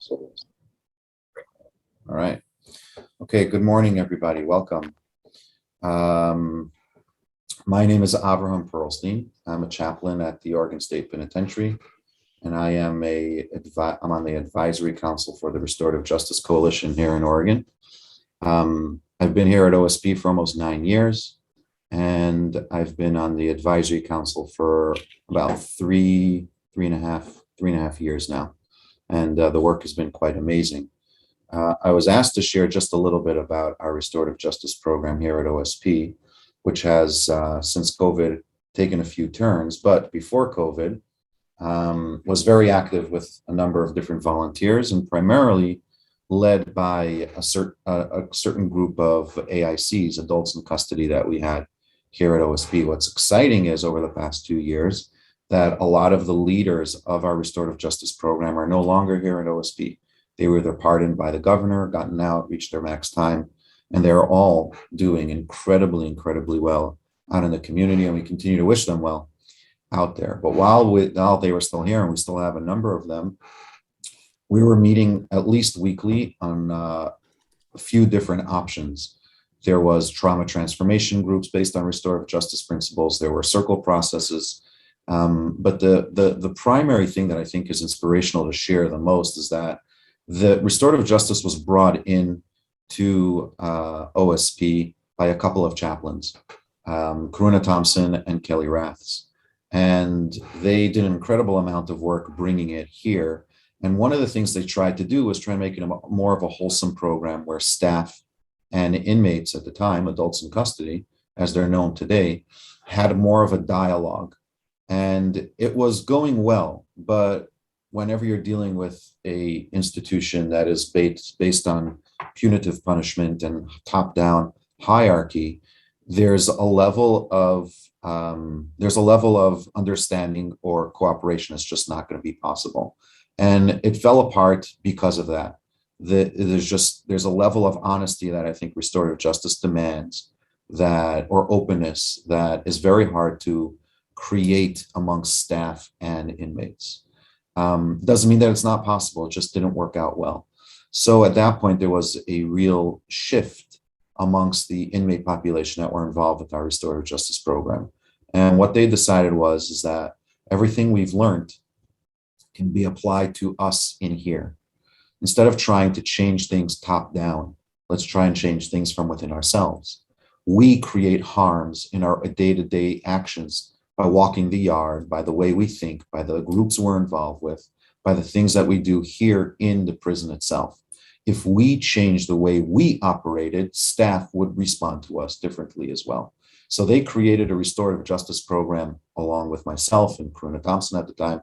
All right. Okay, good morning, everybody. Welcome. My name is Abraham Perlstein. I'm a chaplain at the Oregon State Penitentiary, and I am I'm on the advisory council for the Restorative Justice Coalition here in Oregon. I've been here at OSP for almost 9 years, and I've been on the advisory council for about three and a half years now. And the work has been quite amazing. I was asked to share just a little bit about our restorative justice program here at OSP, which has, since COVID, taken a few turns, but before COVID, was very active with a number of different volunteers and primarily led by a certain group of AICs, adults in custody, that we had here at OSP. What's exciting is over the past 2 years that a lot of the leaders of our restorative justice program are no longer here at OSP. They were either pardoned by the governor, gotten out, reached their max time, and they're all doing incredibly well out in the community, and we continue to wish them well out there. But while they were still here, and we still have a number of them, we were meeting at least weekly on a few different options. There was trauma transformation groups based on restorative justice principles. There were circle processes. But the primary thing that I think is inspirational to share the most is that the restorative justice was brought in to OSP by a couple of chaplains, Karuna Thompson and Kelly Raths. And they did an incredible amount of work bringing it here. And one of the things they tried to do was try and make it more of a wholesome program where staff and inmates at the time, adults in custody, as they're known today, had more of a dialogue. And it was going well, but whenever you're dealing with a institution that is based on punitive punishment and top-down hierarchy, there's a level of understanding or cooperation that's just not going to be possible. And it fell apart because of that. There's a level of honesty that I think restorative justice demands, or openness, that is very hard to create amongst staff and inmates. Doesn't mean that it's not possible, it just didn't work out well. So at that point, there was a real shift amongst the inmate population that were involved with our restorative justice program. And what they decided is that everything we've learned can be applied to us in here. Instead of trying to change things top down, let's try and change things from within ourselves. We create harms in our day-to-day actions by walking the yard, by the way we think, by the groups we're involved with, by the things that we do here in the prison itself. If we change the way we operated, staff would respond to us differently as well. So they created a restorative justice program along with myself and Karuna Thompson at the time,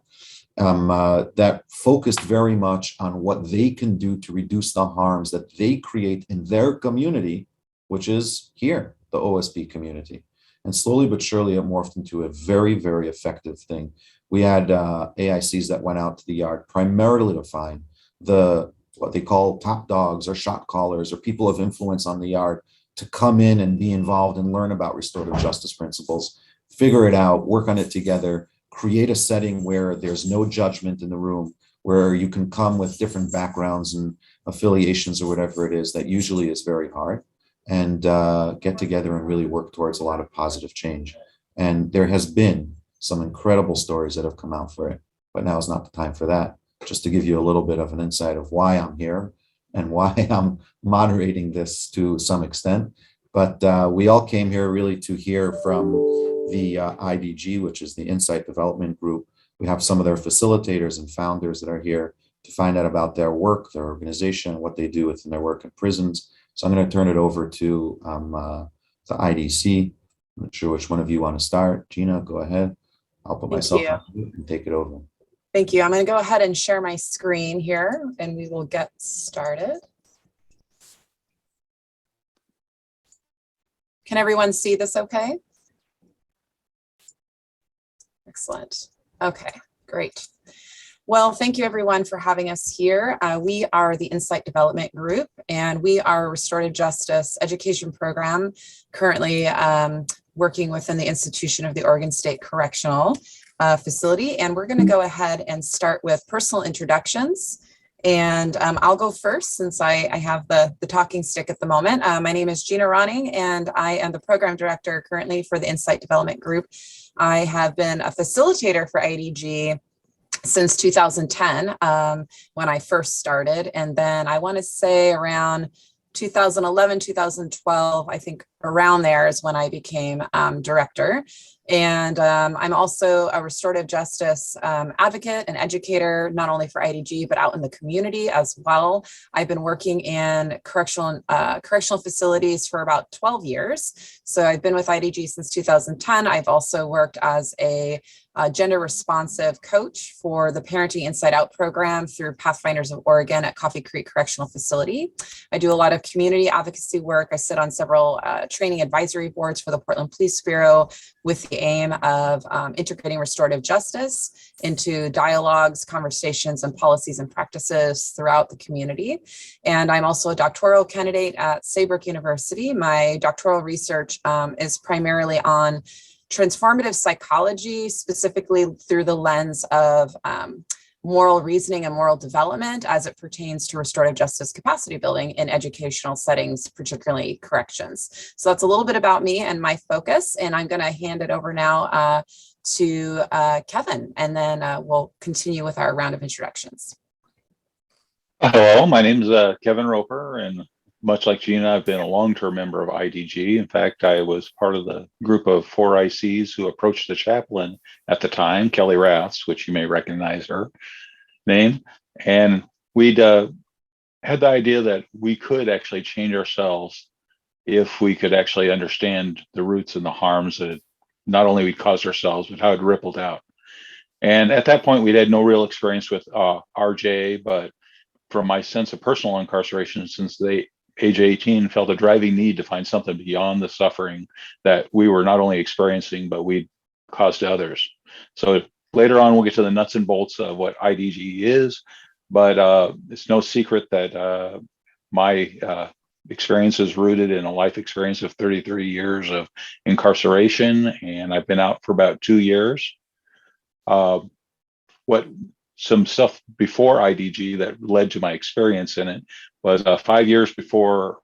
that focused very much on what they can do to reduce the harms that they create in their community, which is here, the OSP community. And slowly but surely, it morphed into a very effective thing. We had AICs that went out to the yard primarily to find what they call top dogs or shot callers or people of influence on the yard to come in and be involved and learn about restorative justice principles, figure it out, work on it together, create a setting where there's no judgment in the room, where you can come with different backgrounds and affiliations or whatever it is that usually is very hard, and get together and really work towards a lot of positive change. And there has been some incredible stories that have come out for it, but now is not the time for that. Just to give you a little bit of an insight of why I'm here and why I'm moderating this to some extent. But we all came here really to hear from the IDG, which is the Insight Development Group. We have some of their facilitators and founders that are here to find out about their work, their organization, what they do within their work in prisons. So I'm going to turn it over to the IDC. I'm not sure which one of you want to start. Gina, go ahead. I'll put myself on mute and take it over. Thank you. I'm going to go ahead and share my screen here, and we will get started. Can everyone see this okay? Excellent. Okay, great. Well, thank you everyone for having us here. We are the Insight Development Group, and we are a restorative justice education program currently working within the institution of the Oregon State Correctional Facility. And we're going to go ahead and start with personal introductions And I'll go first since I have the talking stick at the moment. My name is Gina Ronning, and I am the program director currently for the Insight Development Group. I have been a facilitator for IDG since 2010, when I first started. And then I want to say around 2011, 2012, I think around there is when I became director. And I'm also a restorative justice advocate and educator, not only for IDG, but out in the community as well. I've been working in correctional facilities for about 12 years. So I've been with IDG since 2010. I've also worked as a gender responsive coach for the Parenting Inside Out program through Pathfinders of Oregon at Coffee Creek Correctional Facility. I do a lot of community advocacy work. I sit on several training advisory boards for the Portland Police Bureau with the aim of integrating restorative justice into dialogues, conversations, and policies and practices throughout the community. And I'm also a doctoral candidate at Saybrook University. My doctoral research is primarily on transformative psychology, specifically through the lens of moral reasoning and moral development as it pertains to restorative justice capacity building in educational settings, particularly corrections. So that's a little bit about me and my focus, and I'm going to hand it over now to Kevin, and then we'll continue with our round of introductions. Hello, my name is Kevin Roper, and much like Gina, I've been a long-term member of IDG. In fact, I was part of the group of 4 ICs who approached the chaplain at the time, Kelly Raths, which you may recognize her name. And we'd had the idea that we could actually change ourselves if we could actually understand the roots and the harms that not only we'd caused ourselves, but how it rippled out. And at that point, we'd had no real experience with RJ, but from my sense of personal incarceration since age 18, felt a driving need to find something beyond the suffering that we were not only experiencing, but we'd caused to others. So later on, we'll get to the nuts and bolts of what IDG is, but it's no secret that my experience is rooted in a life experience of 33 years of incarceration, and I've been out for about 2 years. Some stuff before IDG that led to my experience in it was 5 years before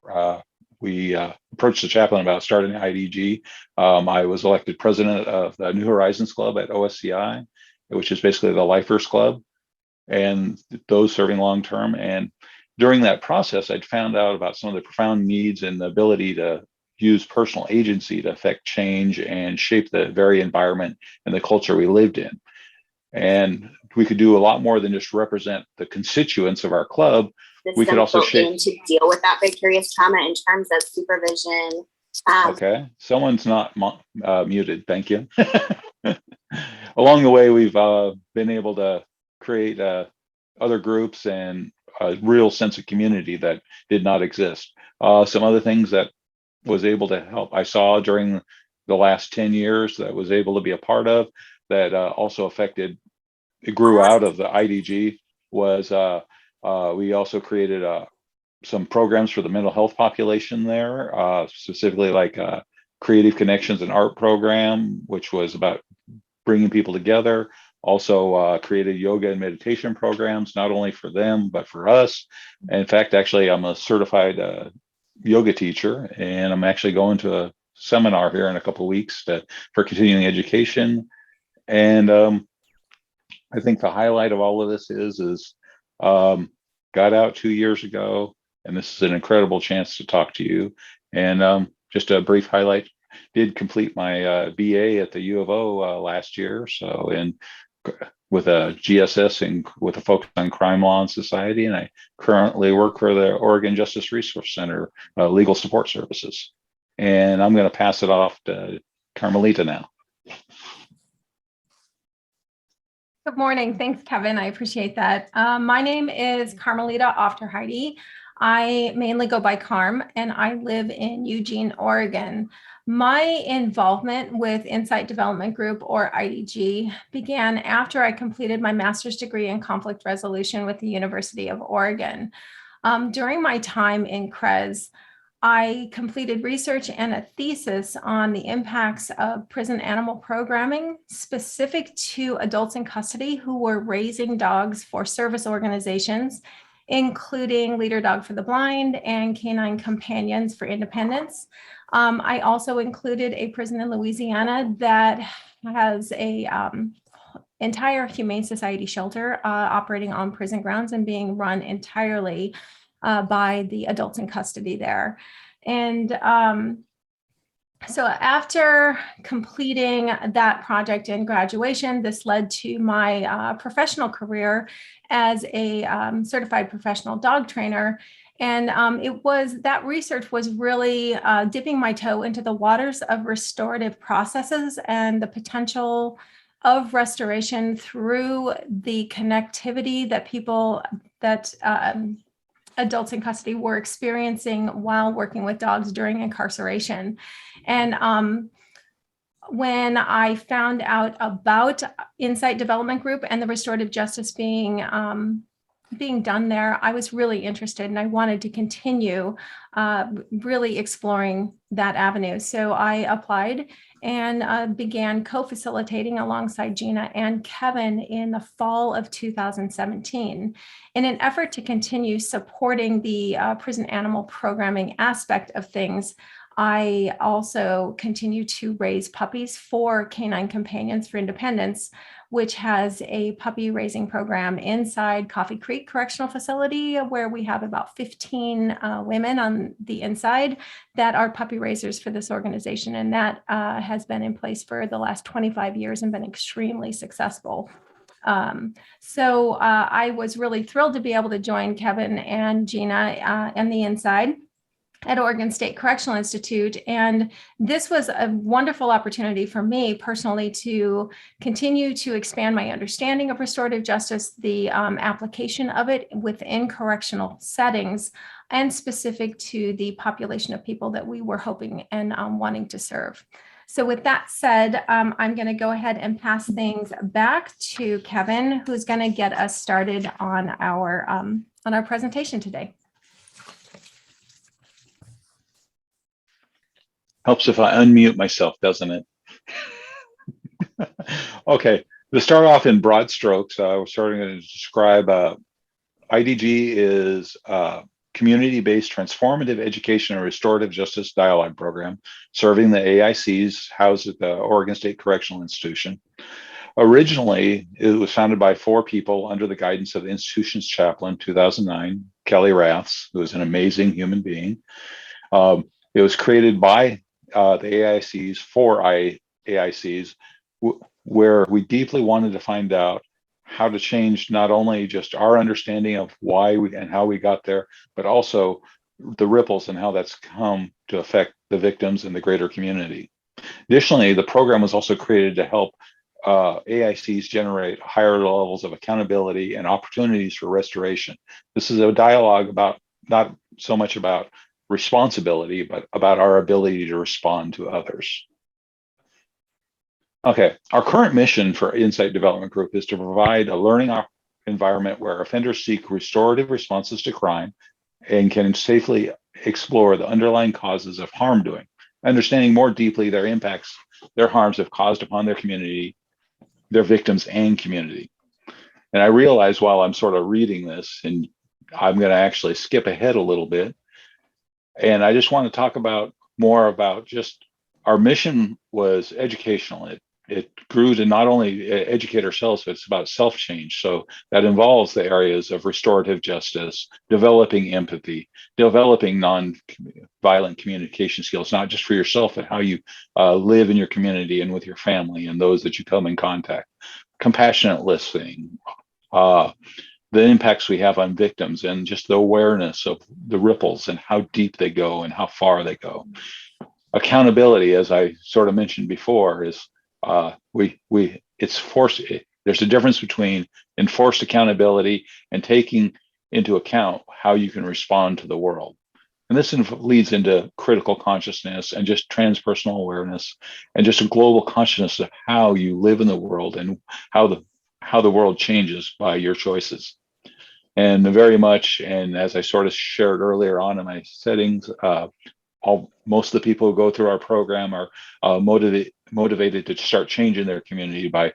we approached the chaplain about starting IDG. I was elected president of the New Horizons Club at OSCI, which is basically the Lifers Club, and those serving long term. And during that process, I'd found out about some of the profound needs and the ability to use personal agency to affect change and shape the very environment and the culture we lived in. And we could do a lot more than just represent the constituents of our club. We could also shape to deal with that vicarious trauma in terms of supervision. Okay, someone's not muted. Thank you. Along the way, we've been able to create other groups and a real sense of community that did not exist. Some other things that was able to help I saw during the last 10 years that was able to be a part of that also affected, it grew out of the IDG was we also created some programs for the mental health population there, specifically like Creative Connections and Art program, which was about bringing people together. Also created yoga and meditation programs, not only for them, but for us. And in fact, actually, I'm a certified yoga teacher, and I'm actually going to a seminar here in a couple of weeks for continuing education. And I think the highlight of all of this is got out 2 years ago, and this is an incredible chance to talk to you. And just a brief highlight, did complete my BA at the U of O last year. So with a GSS and with a focus on crime law and society. And I currently work for the Oregon Justice Resource Center, Legal Support Services. And I'm going to pass it off to Carmelita now. Good morning. Thanks, Kevin. I appreciate that. My name is Carmelita Ofterheide. I mainly go by Carm, and I live in Eugene, Oregon. My involvement with Insight Development Group, or IDG, began after I completed my master's degree in conflict resolution with the University of Oregon. During my time in CRES, I completed research and a thesis on the impacts of prison animal programming specific to adults in custody who were raising dogs for service organizations including Leader Dog for the Blind and Canine Companions for Independence. I also included a prison in Louisiana that has a entire Humane Society shelter operating on prison grounds and being run entirely by the adults in custody there. And so after completing that project and graduation, this led to my professional career as a certified professional dog trainer. And that research was really dipping my toe into the waters of restorative processes and the potential of restoration through the connectivity that adults in custody were experiencing while working with dogs during incarceration. And when I found out about Insight Development Group and the restorative justice being done there, I was really interested and I wanted to continue really exploring that avenue. So I applied and began co-facilitating alongside Gina and Kevin in the fall of 2017 in an effort to continue supporting the prison animal programming aspect of things. I also continue to raise puppies for Canine Companions for Independence, which has a puppy raising program inside Coffee Creek Correctional Facility, where we have about 15 women on the inside that are puppy raisers for this organization. And that has been in place for the last 25 years and been extremely successful. So I was really thrilled to be able to join Kevin and Gina and the inside at Oregon State Correctional Institute. And this was a wonderful opportunity for me personally to continue to expand my understanding of restorative justice, the application of it within correctional settings, and specific to the population of people that we were hoping and wanting to serve. So with that said, I'm going to go ahead and pass things back to Kevin, who's going to get us started on our presentation today. Helps if I unmute myself, doesn't it? Okay, to start off in broad strokes, we're starting to describe IDG is a community-based transformative education and restorative justice dialogue program serving the AICs housed at the Oregon State Correctional Institution. Originally, it was founded by 4 people under the guidance of the institution's chaplain, 2009, Kelly Raths, who is an amazing human being. It was created by the AICs for AICs, where we deeply wanted to find out how to change not only just our understanding of why and how we got there, but also the ripples and how that's come to affect the victims and the greater community. Additionally, the program was also created to help AICs generate higher levels of accountability and opportunities for restoration. This is a dialogue about not so much about responsibility, but about our ability to respond to others. Okay, our current mission for Insight Development Group is to provide a learning environment where offenders seek restorative responses to crime and can safely explore the underlying causes of harm doing, understanding more deeply their impacts their harms have caused upon their community, their victims, and community. And I realize while I'm sort of reading this, and I'm going to actually skip ahead a little bit, and I just want to talk more about just our mission was educational. It grew to not only educate ourselves, but it's about self-change. So that involves the areas of restorative justice, developing empathy, developing non-violent communication skills, not just for yourself, but how you live in your community and with your family and those that you come in contact, compassionate listening, the impacts we have on victims, and just the awareness of the ripples and how deep they go and how far they go. Accountability, as I sort of mentioned before, is it's forced. There's a difference between enforced accountability and taking into account how you can respond to the world. And this leads into critical consciousness and just transpersonal awareness and just a global consciousness of how you live in the world and how the world changes by your choices. And very much, and as I sort of shared earlier on in my settings, most of the people who go through our program are motivated to start changing their community by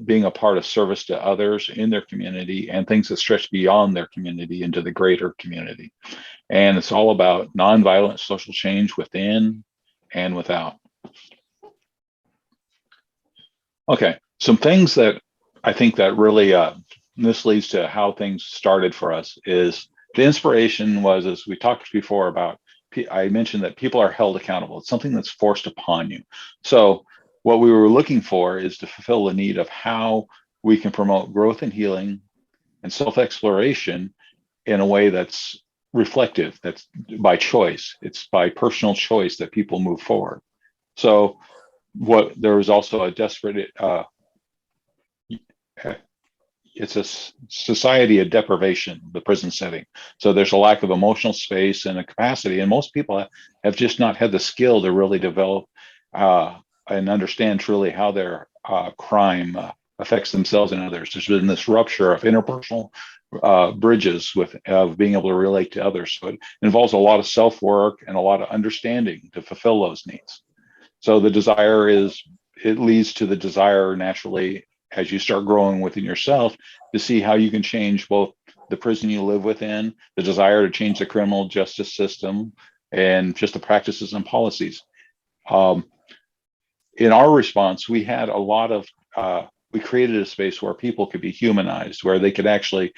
being a part of service to others in their community and things that stretch beyond their community into the greater community. And it's all about nonviolent social change within and without. Okay, some things that I think that really, this leads to how things started for us is the inspiration was, as we talked before about, I mentioned that people are held accountable. It's something that's forced upon you. So what we were looking for is to fulfill the need of how we can promote growth and healing and self-exploration in a way that's reflective, that's by choice. It's by personal choice that people move forward. So there was also a desperate, it's a society of deprivation, the prison setting. So there's a lack of emotional space and a capacity, and most people have just not had the skill to really develop and understand truly how their crime affects themselves and others. There's been this rupture of interpersonal bridges of being able to relate to others. So it involves a lot of self-work and a lot of understanding to fulfill those needs. So the desire it leads to the desire naturally as you start growing within yourself to see how you can change both the prison you live within, the desire to change the criminal justice system, and just the practices and policies. In our response, we had a lot of, we created a space where people could be humanized, where they could actually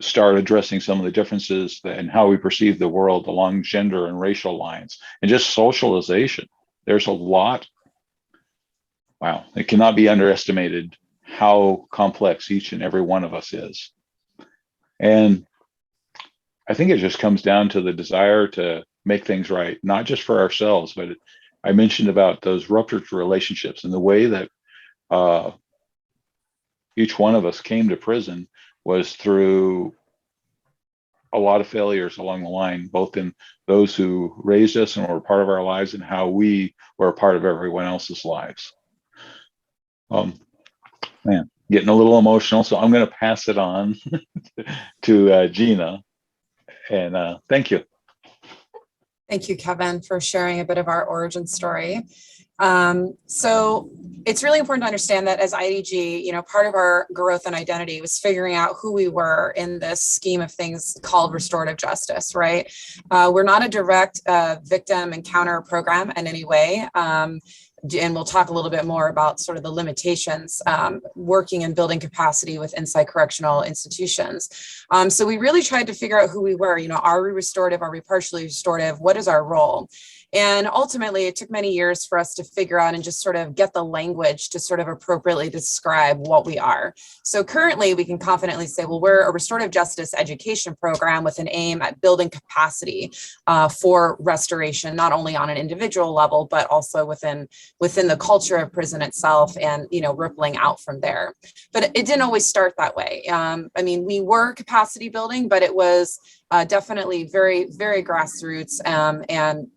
start addressing some of the differences and how we perceive the world along gender and racial lines, and just socialization. There's a lot. Wow, it cannot be underestimated how complex each and every one of us is. And I think it just comes down to the desire to make things right, not just for ourselves, but I mentioned about those ruptured relationships and the way that each one of us came to prison was through a lot of failures along the line, both in those who raised us and were part of our lives and how we were a part of everyone else's lives. Man, getting a little emotional, so I'm going to pass it on to Gina. And thank you. Thank you, Kevin, for sharing a bit of our origin story. So it's really important to understand that as IDG, part of our growth and identity was figuring out who we were in this scheme of things called restorative justice, right? We're not a direct victim encounter program in any way. And we'll talk a little bit more about sort of the limitations working and building capacity with inside correctional institutions. So we really tried to figure out who we were. Are we restorative? Are we partially restorative? What is our role? And ultimately, it took many years for us to figure out and just sort of get the language to sort of appropriately describe what we are. So currently, we can confidently say, well, we're a restorative justice education program with an aim at building capacity for restoration, not only on an individual level, but also within the culture of prison itself and, rippling out from there. But it didn't always start that way. We were capacity building, but it was definitely very, very grassroots and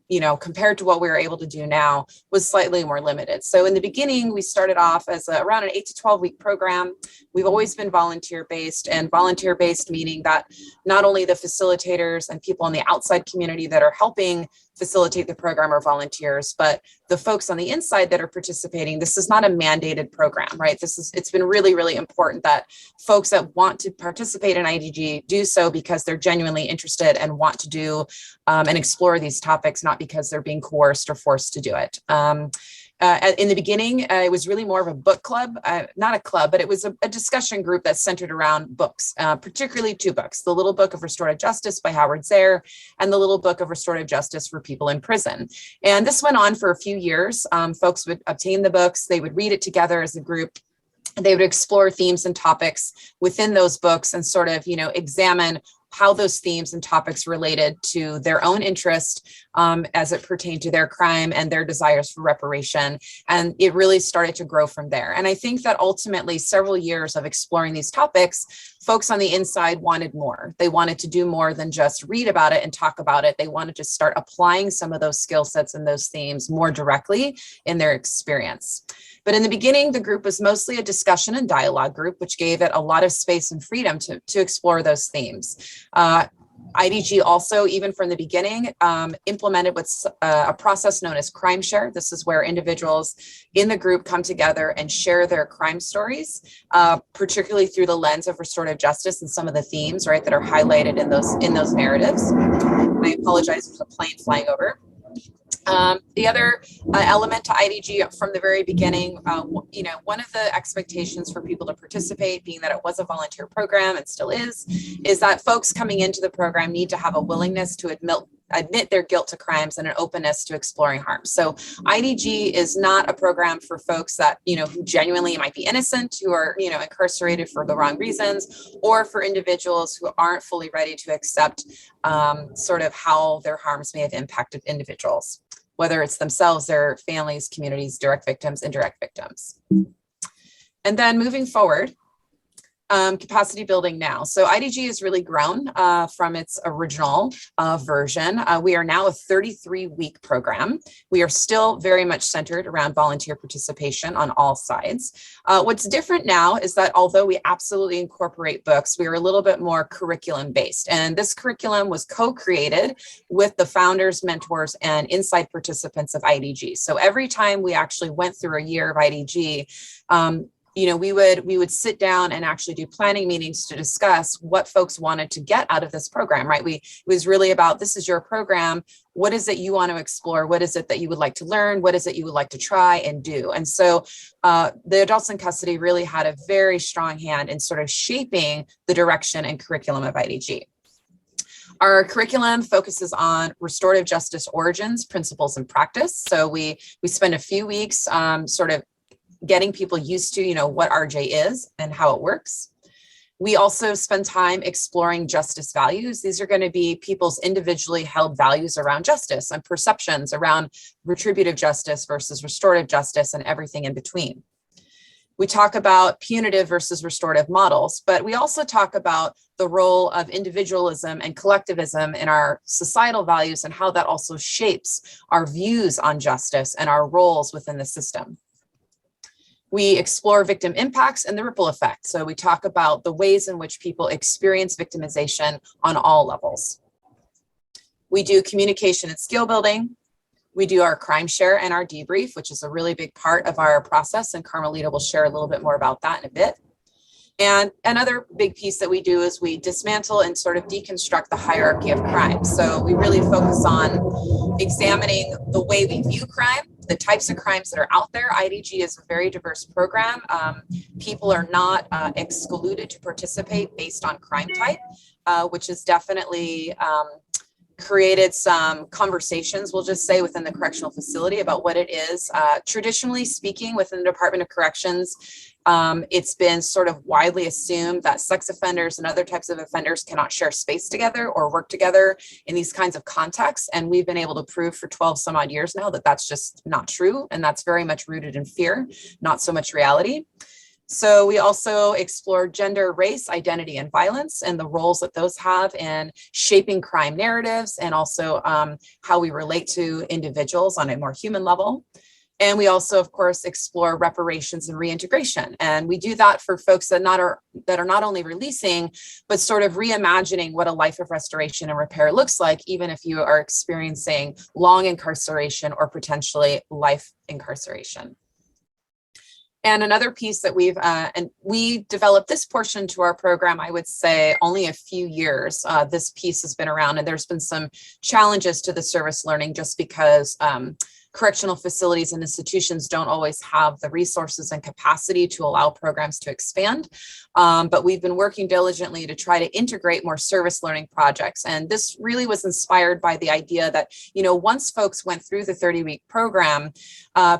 compared to what we were able to do now was slightly more limited. So in the beginning, we started off as around an 8 to 12 week program. We've always been volunteer based, and volunteer based meaning that not only the facilitators and people in the outside community that are helping facilitate the program are volunteers, but the folks on the inside that are participating, this is not a mandated program, right? It's been really, really important that folks that want to participate in IDG do so because they're genuinely interested and want to do and explore these topics, not because they're being coerced or forced to do it. In the beginning, it was really more of a book club, not a club, but it was a discussion group that centered around books, particularly 2 books, The Little Book of Restorative Justice by Howard Zare and The Little Book of Restorative Justice for People in Prison. And this went on for a few years. Folks would obtain the books, they would read it together as a group. They would explore themes and topics within those books and sort of, examine how those themes and topics related to their own interest as it pertained to their crime and their desires for reparation. And it really started to grow from there. And I think that ultimately several years of exploring these topics, folks on the inside wanted more. They wanted to do more than just read about it and talk about it. They wanted to start applying some of those skill sets and those themes more directly in their experience. But in the beginning, the group was mostly a discussion and dialogue group, which gave it a lot of space and freedom to explore those themes. IDG also, even from the beginning, implemented what's a process known as crime share. This is where individuals in the group come together and share their crime stories, particularly through the lens of restorative justice and some of the themes, right, that are highlighted in those narratives. I apologize, there's a plane flying over. The other element to IDG from the very beginning, one of the expectations for people to participate, being that it was a volunteer program and still is that folks coming into the program need to have a willingness to admit their guilt to crimes and an openness to exploring harm. So IDG is not a program for folks that, who genuinely might be innocent, who are, incarcerated for the wrong reasons, or for individuals who aren't fully ready to accept sort of how their harms may have impacted individuals, whether it's themselves, their families, communities, direct victims, indirect victims. And then moving forward, capacity building now. So IDG has really grown from its original version. We are now a 33-week program. We are still very much centered around volunteer participation on all sides. What's different now is that although we absolutely incorporate books, we are a little bit more curriculum based. And this curriculum was co-created with the founders, mentors, and inside participants of IDG. So every time we actually went through a year of IDG, we would sit down and actually do planning meetings to discuss what folks wanted to get out of this program, right? It was really about, this is your program. What is it you want to explore? What is it that you would like to learn? What is it you would like to try and do? And so the Adults in Custody really had a very strong hand in sort of shaping the direction and curriculum of IDG. Our curriculum focuses on restorative justice origins, principles, and practice. So we spend a few weeks sort of getting people used to, what RJ is and how it works. We also spend time exploring justice values. These are going to be people's individually held values around justice and perceptions around retributive justice versus restorative justice and everything in between. We talk about punitive versus restorative models, but we also talk about the role of individualism and collectivism in our societal values and how that also shapes our views on justice and our roles within the system. We explore victim impacts and the ripple effect. So we talk about the ways in which people experience victimization on all levels. We do communication and skill building. We do our crime share and our debrief, which is a really big part of our process. And Carmelita will share a little bit more about that in a bit. And another big piece that we do is we dismantle and sort of deconstruct the hierarchy of crime. So we really focus on examining the way we view crime, the types of crimes that are out there. IDG is a very diverse program. People are not excluded to participate based on crime type, which is definitely created some conversations, we'll just say, within the correctional facility about what it is. Traditionally speaking, within the Department of Corrections, it's been sort of widely assumed that sex offenders and other types of offenders cannot share space together or work together in these kinds of contexts. And we've been able to prove for 12 some odd years now that that's just not true. And that's very much rooted in fear, not so much reality. So we also explore gender, race, identity, and violence and the roles that those have in shaping crime narratives and also how we relate to individuals on a more human level. And we also, of course, explore reparations and reintegration. And we do that for folks that are not only releasing, but sort of reimagining what a life of restoration and repair looks like, even if you are experiencing long incarceration or potentially life incarceration. And another piece that we developed this portion to our program, I would say only a few years. This piece has been around, and there's been some challenges to the service learning just because correctional facilities and institutions don't always have the resources and capacity to allow programs to expand. But we've been working diligently to try to integrate more service learning projects. And this really was inspired by the idea that, once folks went through the 30-week program,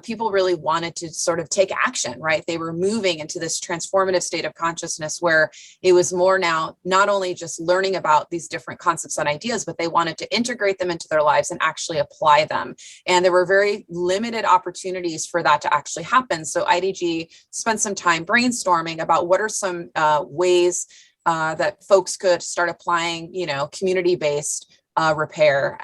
people really wanted to sort of take action, right? They were moving into this transformative state of consciousness where it was more now not only just learning about these different concepts and ideas, but they wanted to integrate them into their lives and actually apply them. And there were very limited opportunities for that to actually happen. So IDG spent some time brainstorming about what are some ways that folks could start applying, community-based repair,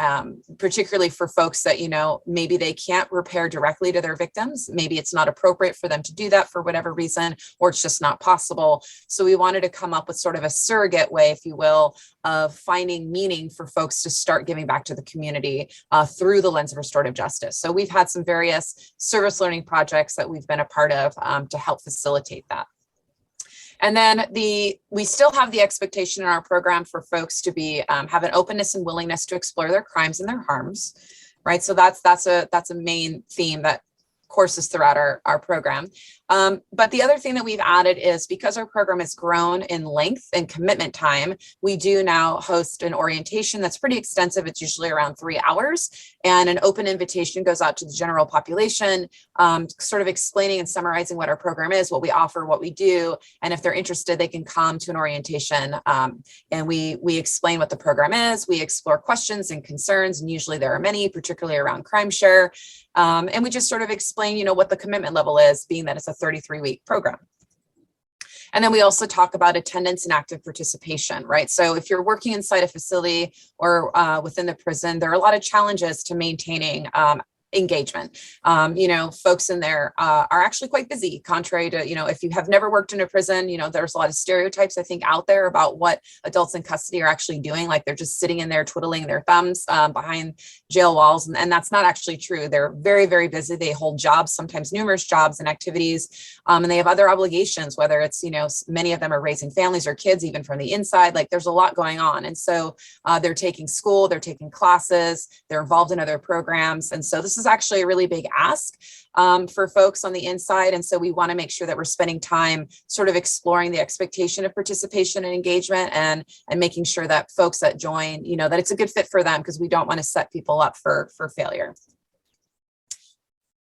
particularly for folks that, maybe they can't repair directly to their victims. Maybe it's not appropriate for them to do that for whatever reason, or it's just not possible. So we wanted to come up with sort of a surrogate way, if you will, of finding meaning for folks to start giving back to the community through the lens of restorative justice. So we've had some various service learning projects that we've been a part of to help facilitate that. And then we still have the expectation in our program for folks to be have an openness and willingness to explore their crimes and their harms, right? So that's a main theme that courses throughout our program. But the other thing that we've added is, because our program has grown in length and commitment time, we do now host an orientation that's pretty extensive. It's usually around 3 hours, and an open invitation goes out to the general population, sort of explaining and summarizing what our program is, what we offer, what we do. And if they're interested, they can come to an orientation, and we explain what the program is. We explore questions and concerns, and usually there are many, particularly around crime share. And we just sort of explain, what the commitment level is, being that it's a 33-week program. And then we also talk about attendance and active participation, right? So if you're working inside a facility or within the prison, there are a lot of challenges to maintaining engagement. Folks in there are actually quite busy, contrary to, if you have never worked in a prison, there's a lot of stereotypes, I think, out there about what adults in custody are actually doing. Like, they're just sitting in there twiddling their thumbs behind jail walls. And that's not actually true. They're very, very busy. They hold jobs, sometimes numerous jobs and activities. And they have other obligations, whether it's, many of them are raising families or kids, even from the inside. Like, there's a lot going on. And so they're taking school, they're taking classes, they're involved in other programs. And so this is actually a really big ask for folks on the inside. And so we want to make sure that we're spending time sort of exploring the expectation of participation and engagement, and making sure that folks that join, that it's a good fit for them, because we don't want to set people up for failure.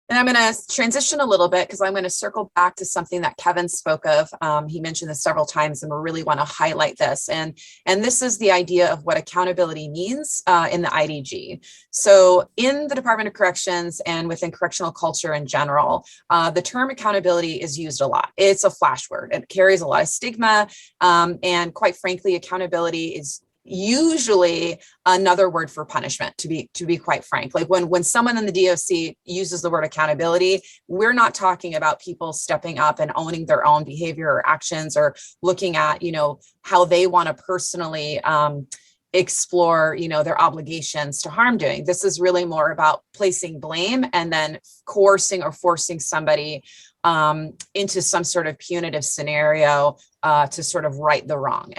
And I'm going to transition a little bit, because I'm going to circle back to something that Kevin spoke of. He mentioned this several times, and we really want to highlight this. And this is the idea of what accountability means in the IDG. So in the Department of Corrections and within correctional culture in general, the term accountability is used a lot. It's a flash word. It carries a lot of stigma. And quite frankly, accountability is usually another word for punishment, to be quite frank. Like, when someone in the DOC uses the word accountability, we're not talking about people stepping up and owning their own behavior or actions, or looking at, how they want to personally explore, their obligations to harm doing. This is really more about placing blame and then coercing or forcing somebody into some sort of punitive scenario to sort of right the wrong.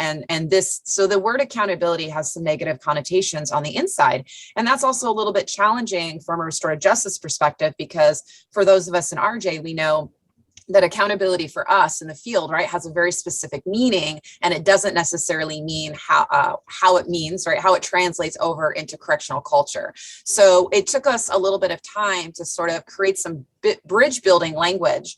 So the word accountability has some negative connotations on the inside. And that's also a little bit challenging from a restorative justice perspective, because for those of us in RJ, we know that accountability for us in the field, right, has a very specific meaning, and it doesn't necessarily mean how it means, right, how it translates over into correctional culture. So it took us a little bit of time to sort of create some bridge building language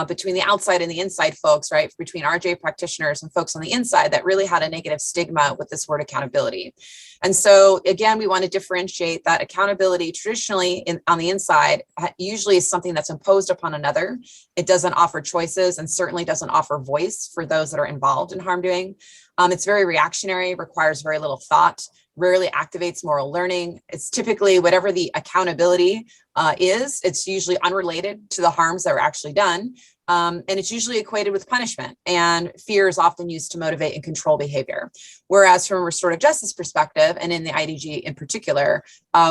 between the outside and the inside folks, right, between RJ practitioners and folks on the inside that really had a negative stigma with this word accountability. And so again, we want to differentiate that accountability traditionally on the inside usually is something that's imposed upon another. It doesn't offer choices, and certainly doesn't offer voice for those that are involved in harm doing. It's very reactionary, requires very little thought, rarely activates moral learning. It's typically whatever the accountability is, it's usually unrelated to the harms that were actually done. And it's usually equated with punishment, and fear is often used to motivate and control behavior. Whereas from a restorative justice perspective, and in the IDG in particular,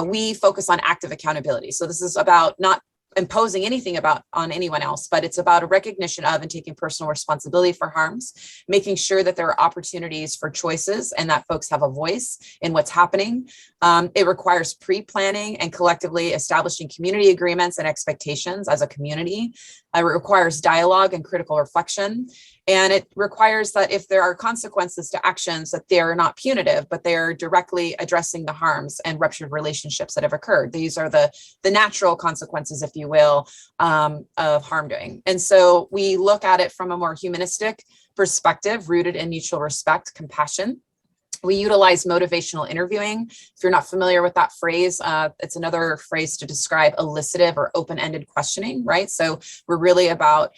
we focus on active accountability. So this is about not imposing anything on anyone else, but it's about a recognition of and taking personal responsibility for harms, making sure that there are opportunities for choices and that folks have a voice in what's happening. It requires pre-planning and collectively establishing community agreements and expectations as a community. It requires dialogue and critical reflection. And it requires that if there are consequences to actions, that they are not punitive, but they are directly addressing the harms and ruptured relationships that have occurred. These are the natural consequences, if you will, of harm doing. And so we look at it from a more humanistic perspective, rooted in mutual respect, compassion. We utilize motivational interviewing. If you're not familiar with that phrase, it's another phrase to describe elicitive or open-ended questioning, right? So we're really about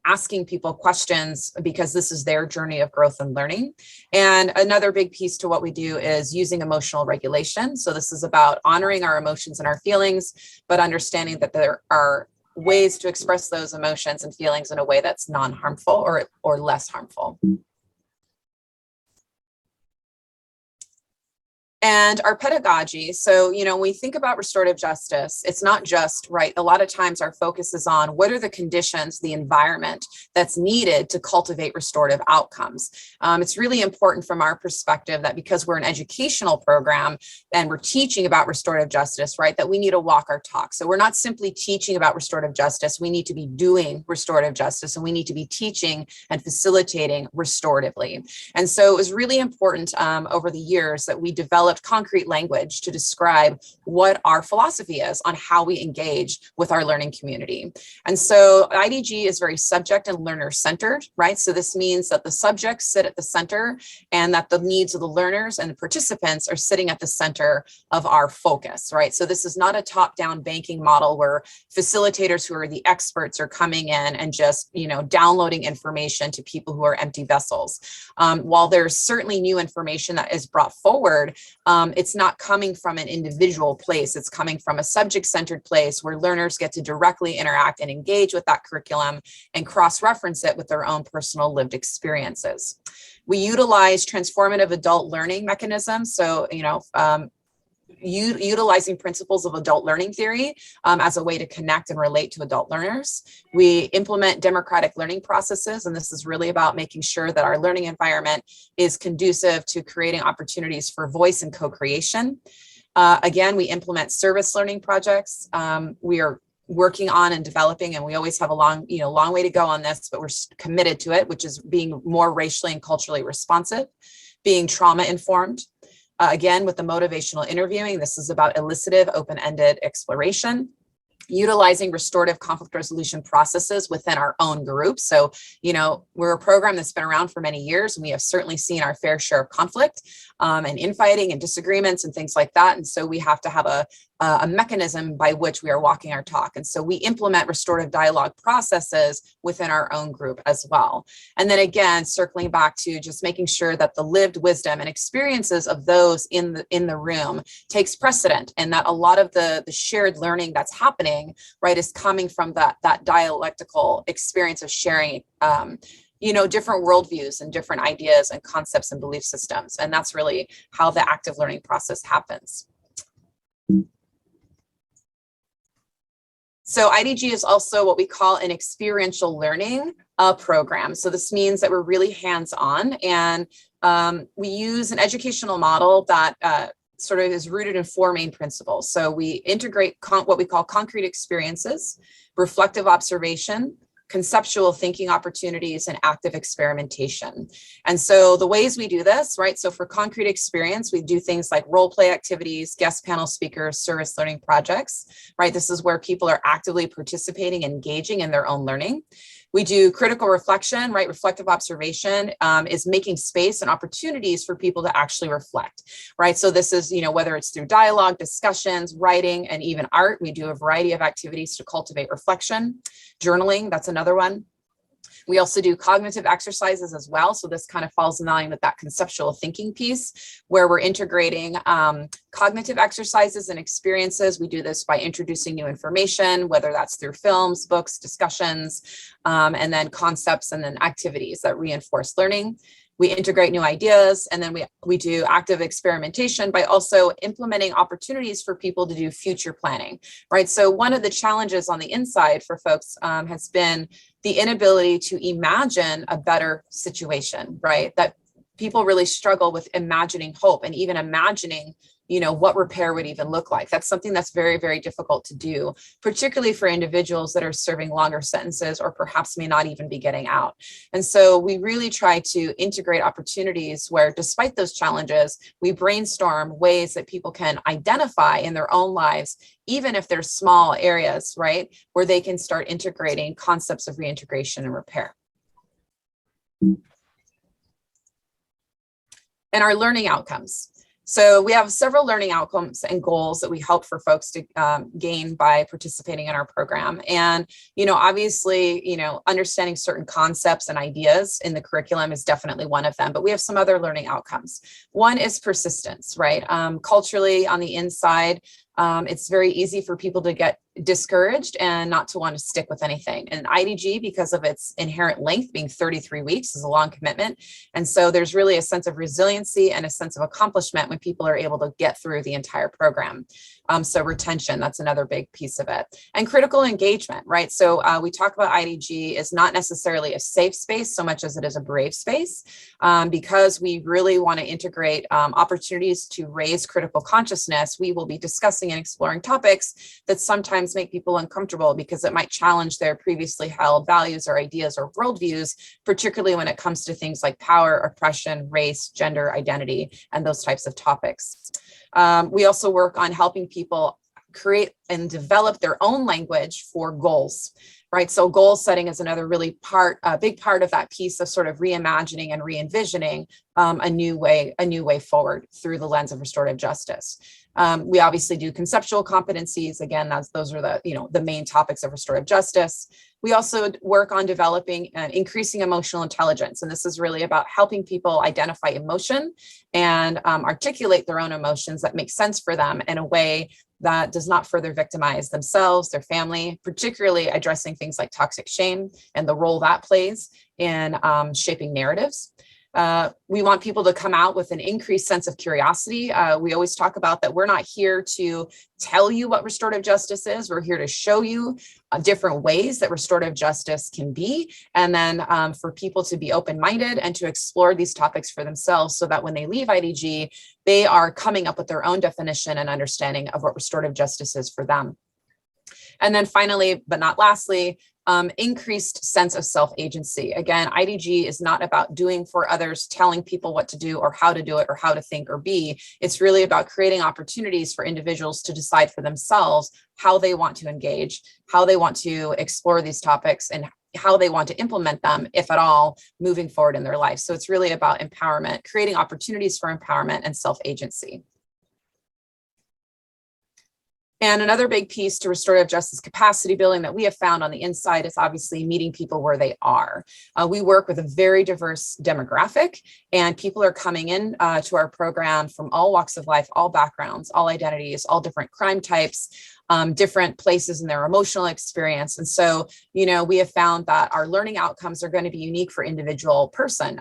asking people questions because this is their journey of growth and learning. And another big piece to what we do is using emotional regulation. So this is about honoring our emotions and our feelings, but understanding that there are ways to express those emotions and feelings in a way that's non-harmful or less harmful. And our pedagogy. So, when we think about restorative justice, it's not just, right, a lot of times our focus is on what are the conditions, the environment that's needed to cultivate restorative outcomes. It's really important from our perspective that because we're an educational program and we're teaching about restorative justice, right, that we need to walk our talk. So we're not simply teaching about restorative justice, we need to be doing restorative justice, and we need to be teaching and facilitating restoratively. And so it was really important over the years that we developed concrete language to describe what our philosophy is on how we engage with our learning community. And so IDG is very subject and learner centered, right? So this means that the subjects sit at the center and that the needs of the learners and the participants are sitting at the center of our focus, right? So this is not a top-down banking model where facilitators who are the experts are coming in and just, downloading information to people who are empty vessels. While there's certainly new information that is brought forward, it's not coming from an individual place. It's coming from a subject-centered place where learners get to directly interact and engage with that curriculum and cross-reference it with their own personal lived experiences. We utilize transformative adult learning mechanisms. So, utilizing principles of adult learning theory as a way to connect and relate to adult learners. We implement democratic learning processes, and this is really about making sure that our learning environment is conducive to creating opportunities for voice and co-creation. Again, we implement service learning projects. We are working on and developing, and we always have a long way to go on this, but we're committed to it, which is being more racially and culturally responsive, being trauma informed. Again, with the motivational interviewing, this is about elicitive, open-ended exploration, utilizing restorative conflict resolution processes within our own group. So, we're a program that's been around for many years, and we have certainly seen our fair share of conflict and infighting and disagreements and things like that. And so we have to have a mechanism by which we are walking our talk. And so we implement restorative dialogue processes within our own group as well. And then again, circling back to just making sure that the lived wisdom and experiences of those in the room takes precedent, and that a lot of the shared learning that's happening, right, is coming from that dialectical experience of sharing different worldviews and different ideas and concepts and belief systems. And that's really how the active learning process happens. So IDG is also what we call an experiential learning program. So this means that we're really hands-on, and we use an educational model that sort of is rooted in four main principles. So we integrate what we call concrete experiences, reflective observation, conceptual thinking opportunities, and active experimentation. And so the ways we do this, right? So for concrete experience, we do things like role play activities, guest panel speakers, service learning projects, right? This is where people are actively participating, engaging in their own learning. We do critical reflection, right? Reflective observation is making space and opportunities for people to actually reflect, right? So this is, whether it's through dialogue, discussions, writing, and even art, we do a variety of activities to cultivate reflection. Journaling, that's another one. We also do cognitive exercises as well. So this kind of falls in line with that conceptual thinking piece, where we're integrating cognitive exercises and experiences. We do this by introducing new information, whether that's through films, books, discussions, and then concepts and then activities that reinforce learning. We integrate new ideas, and then we do active experimentation by also implementing opportunities for people to do future planning, right? So one of the challenges on the inside for folks has been the inability to imagine a better situation, right? That people really struggle with imagining hope and even imagining, what repair would even look like. That's something that's very, very difficult to do, particularly for individuals that are serving longer sentences or perhaps may not even be getting out. And so we really try to integrate opportunities where, despite those challenges, we brainstorm ways that people can identify in their own lives, even if they're small areas, right, where they can start integrating concepts of reintegration and repair. And our learning outcomes. So we have several learning outcomes and goals that we hope for folks to gain by participating in our program. And, obviously, understanding certain concepts and ideas in the curriculum is definitely one of them, but we have some other learning outcomes. One is persistence, right? Culturally on the inside, it's very easy for people to get discouraged and not to want to stick with anything. And IDG, because of its inherent length being 33 weeks, is a long commitment. And so there's really a sense of resiliency and a sense of accomplishment when people are able to get through the entire program. So retention, that's another big piece of it. And critical engagement, right? So we talk about IDG is not necessarily a safe space so much as it is a brave space, because we really want to integrate opportunities to raise critical consciousness. We will be discussing and exploring topics that sometimes make people uncomfortable because it might challenge their previously held values or ideas or worldviews, particularly when it comes to things like power, oppression, race, gender identity, and those types of topics. We also work on helping people create and develop their own language for goals, right? So goal setting is another really big part of that piece of sort of reimagining and re-envisioning a new way forward through the lens of restorative justice. We obviously do conceptual competencies. Again, those are the main topics of restorative justice. We also work on developing and increasing emotional intelligence. And this is really about helping people identify emotion and articulate their own emotions that make sense for them in a way that does not further victimize themselves, their family, particularly addressing things like toxic shame and the role that plays in shaping narratives. We want people to come out with an increased sense of curiosity. We always talk about that we're not here to tell you what restorative justice is. We're here to show you different ways that restorative justice can be. And then for people to be open-minded and to explore these topics for themselves so that when they leave IDG, they are coming up with their own definition and understanding of what restorative justice is for them. And then finally, but not lastly, increased sense of self-agency. Again, IDG is not about doing for others, telling people what to do or how to do it or how to think or be. It's really about creating opportunities for individuals to decide for themselves how they want to engage, how they want to explore these topics, and how they want to implement them, if at all, moving forward in their life. So it's really about empowerment, creating opportunities for empowerment and self-agency. And another big piece to restorative justice capacity building that we have found on the inside is obviously meeting people where they are. We work with a very diverse demographic, and people are coming in to our program from all walks of life, all backgrounds, all identities, all different crime types, different places in their emotional experience. And so, we have found that our learning outcomes are going to be unique for individual person.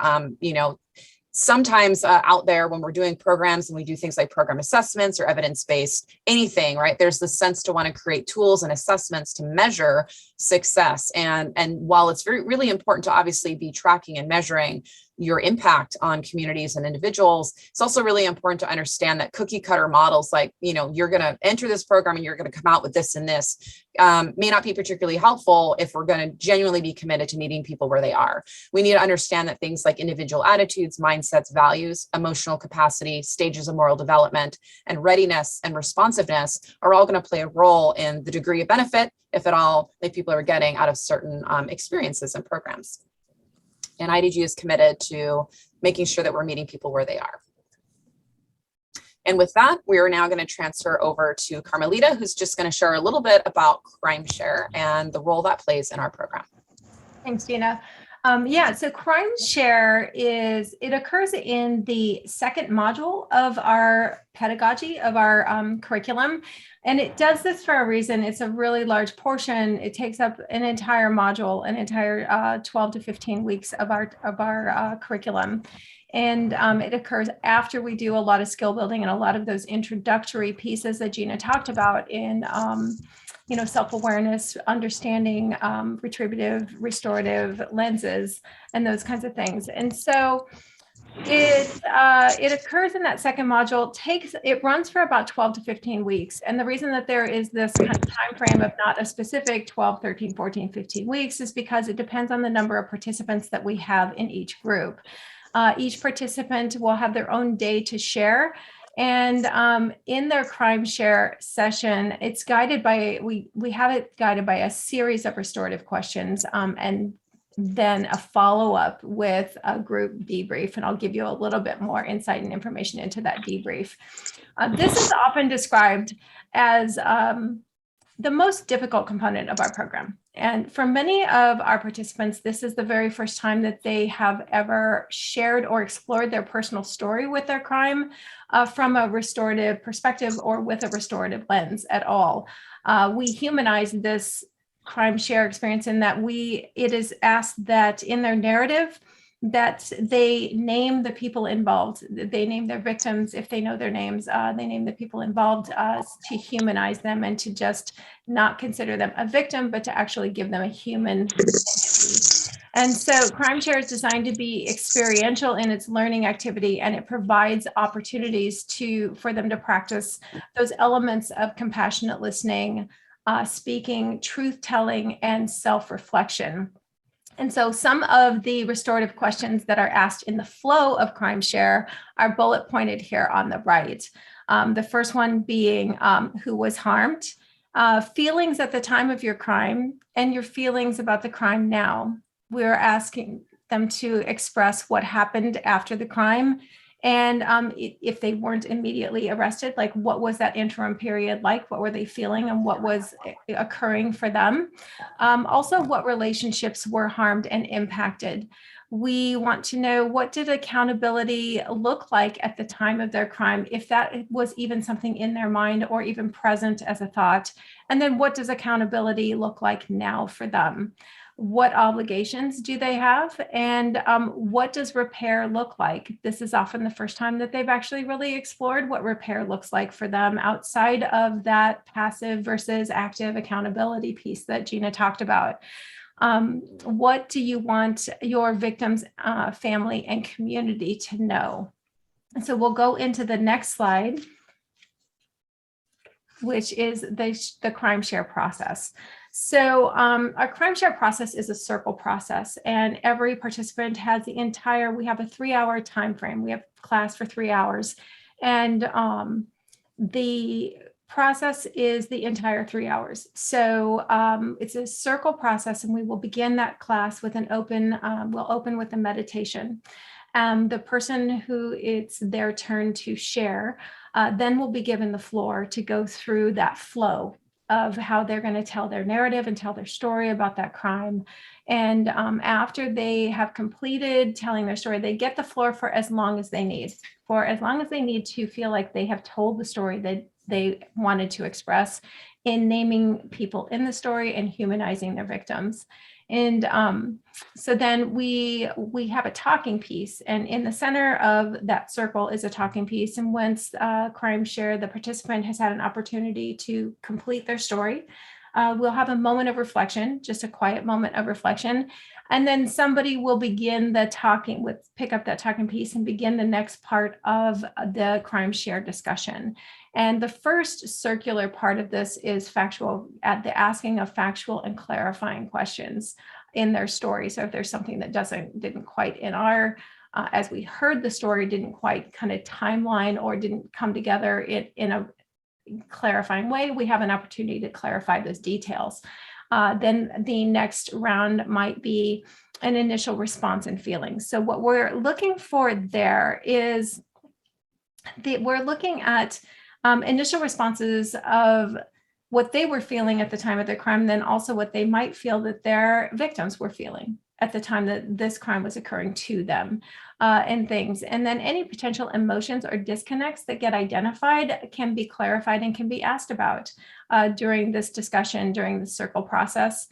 Sometimes out there when we're doing programs and we do things like program assessments or evidence-based anything, right? There's the sense to want to create tools and assessments to measure success. And while it's really important to obviously be tracking and measuring your impact on communities and individuals, it's also really important to understand that cookie cutter models like, you're going to enter this program and you're going to come out with this and this may not be particularly helpful if we're going to genuinely be committed to meeting people where they are. We need to understand that things like individual attitudes, mindsets, values, emotional capacity, stages of moral development, and readiness and responsiveness are all going to play a role in the degree of benefit, if at all, that people are getting out of certain experiences and programs. And IDG is committed to making sure that we're meeting people where they are. And with that, we are now going to transfer over to Carmelita, who's just going to share a little bit about CrimeShare and the role that plays in our program. Thanks, Gina. So CrimeShare it occurs in the second module of our pedagogy of our curriculum. And it does this for a reason. It's a really large portion. It takes up an entire module, an entire 12 to 15 weeks of our curriculum. And it occurs after we do a lot of skill building and a lot of those introductory pieces that Gina talked about in self-awareness, understanding retributive, restorative lenses, and those kinds of things. And so it occurs in that second module. It runs for about 12 to 15 weeks. And the reason that there is this kind of time frame of not a specific 12, 13, 14, 15 weeks is because it depends on the number of participants that we have in each group. Each participant will have their own day to share. And in their CrimeShare session, it's guided by, we have it guided by a series of restorative questions. And then a follow-up with a group debrief, and I'll give you a little bit more insight and information into that debrief. This is often described as the most difficult component of our program. And for many of our participants, this is the very first time that they have ever shared or explored their personal story with their crime from a restorative perspective or with a restorative lens at all. We humanize this crime share experience in that it is asked that in their narrative that they name the people involved. They name their victims if they know their names. They name the people involved to humanize them and to just not consider them a victim, but to actually give them a human identity. And so Crime Share is designed to be experiential in its learning activity, and it provides opportunities for them to practice those elements of compassionate listening, speaking, truth-telling, and self-reflection. And so some of the restorative questions that are asked in the flow of Crime Share are bullet pointed here on the right. The first one being who was harmed, feelings at the time of your crime, and your feelings about the crime now. We're asking them to express what happened after the crime. And if they weren't immediately arrested, like what was that interim period like? What were they feeling and what was occurring for them? Also, what relationships were harmed and impacted? We want to know, what did accountability look like at the time of their crime, if that was even something in their mind or even present as a thought? And then what does accountability look like now for them? What obligations do they have? And what does repair look like? This is often the first time that they've actually really explored what repair looks like for them outside of that passive versus active accountability piece that Gina talked about. What do you want your victim's family and community to know? And so we'll go into the next slide, which is the Crime Share process. So our Crime Share process is a circle process, and every participant has we have a 3-hour time frame. We have class for 3 hours, and the process is the entire 3 hours. So it's a circle process, and we will begin that class with we'll open with a meditation. The person who it's their turn to share then will be given the floor to go through that flow of how they're going to tell their narrative and tell their story about that crime. And after they have completed telling their story, they get the floor for as long as they need, to feel like they have told the story that they wanted to express in naming people in the story and humanizing their victims. And so then we have a talking piece, and in the center of that circle is a talking piece. And once Crime Share, the participant has had an opportunity to complete their story, we'll have a moment of reflection, just a quiet moment of reflection. And then somebody will begin pick up that talking piece and begin the next part of the Crime Share discussion. And the first circular part of this is the asking of factual and clarifying questions in their story. So if there's something that didn't quite as we heard the story, didn't quite kind of timeline or didn't come together in a clarifying way, we have an opportunity to clarify those details. Then the next round might be an initial response and feelings. So what we're looking for there is we're looking at initial responses of what they were feeling at the time of their crime, then also what they might feel that their victims were feeling at the time that this crime was occurring to them, and things. And then any potential emotions or disconnects that get identified can be clarified and can be asked about during this discussion, during the circle process.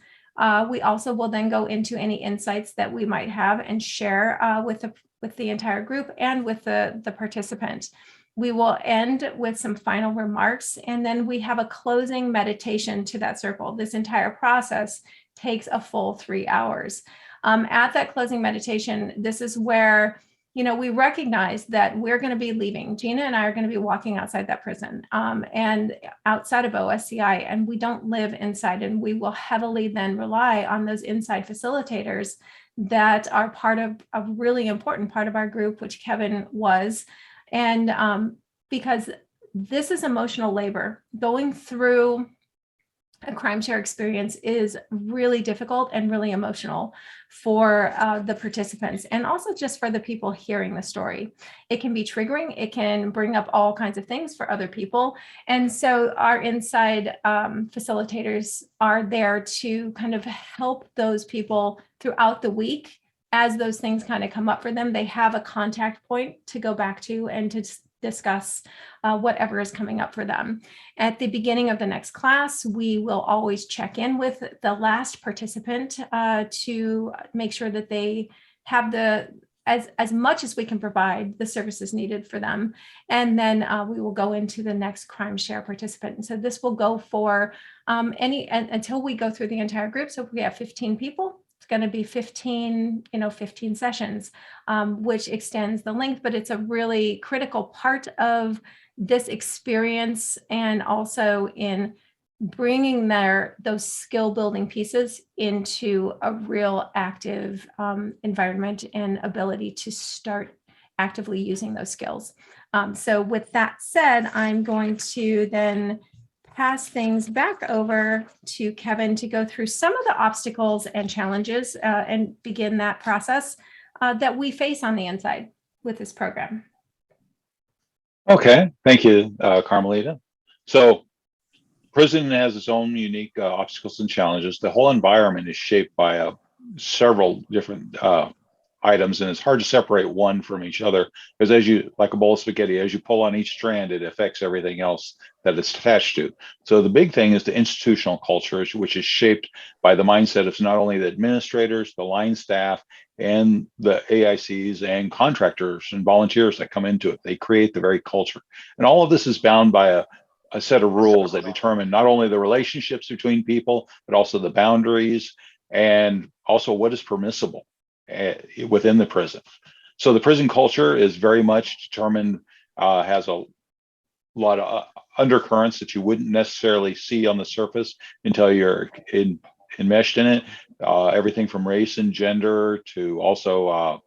We also will then go into any insights that we might have and share with the entire group and with the participant. We will end with some final remarks, and then we have a closing meditation to that circle. This entire process takes a full 3 hours. At that closing meditation, this is where, we recognize that we're going to be leaving. Gina and I are going to be walking outside that prison and outside of OSCI, and we don't live inside, and we will heavily then rely on those inside facilitators that are part of a really important part of our group, which Kevin was. And because this is emotional labor, going through a crime share experience is really difficult and really emotional for the participants, and also just for the people hearing the story. It can be triggering. It can bring up all kinds of things for other people. And so our inside facilitators are there to kind of help those people throughout the week. As those things kind of come up for them, they have a contact point to go back to and to discuss whatever is coming up for them. At the beginning of the next class, we will always check in with the last participant to make sure that they have as much as we can provide the services needed for them. And then we will go into the next crime share participant. And so this will go for until we go through the entire group. So if we have 15 people, it's going to be 15 sessions, which extends the length, but it's a really critical part of this experience, and also in bringing those skill building pieces into a real active environment and ability to start actively using those skills. So with that said, I'm going to then pass things back over to Kevin to go through some of the obstacles and challenges and begin that process that we face on the inside with this program. Okay, thank you, Carmelita. So prison has its own unique obstacles and challenges. The whole environment is shaped by several different items, and it's hard to separate one from each other, because like a bowl of spaghetti, as you pull on each strand, it affects everything else that it's attached to. So the big thing is the institutional culture, which is shaped by the mindset of not only the administrators, the line staff, and the AICs and contractors and volunteers that come into it. They create the very culture. And all of this is bound by a set of rules that determine not only the relationships between people, but also the boundaries and also what is permissible within the prison. So the prison culture is very much determined, has a lot of undercurrents that you wouldn't necessarily see on the surface until you're enmeshed in it. Everything from race and gender to also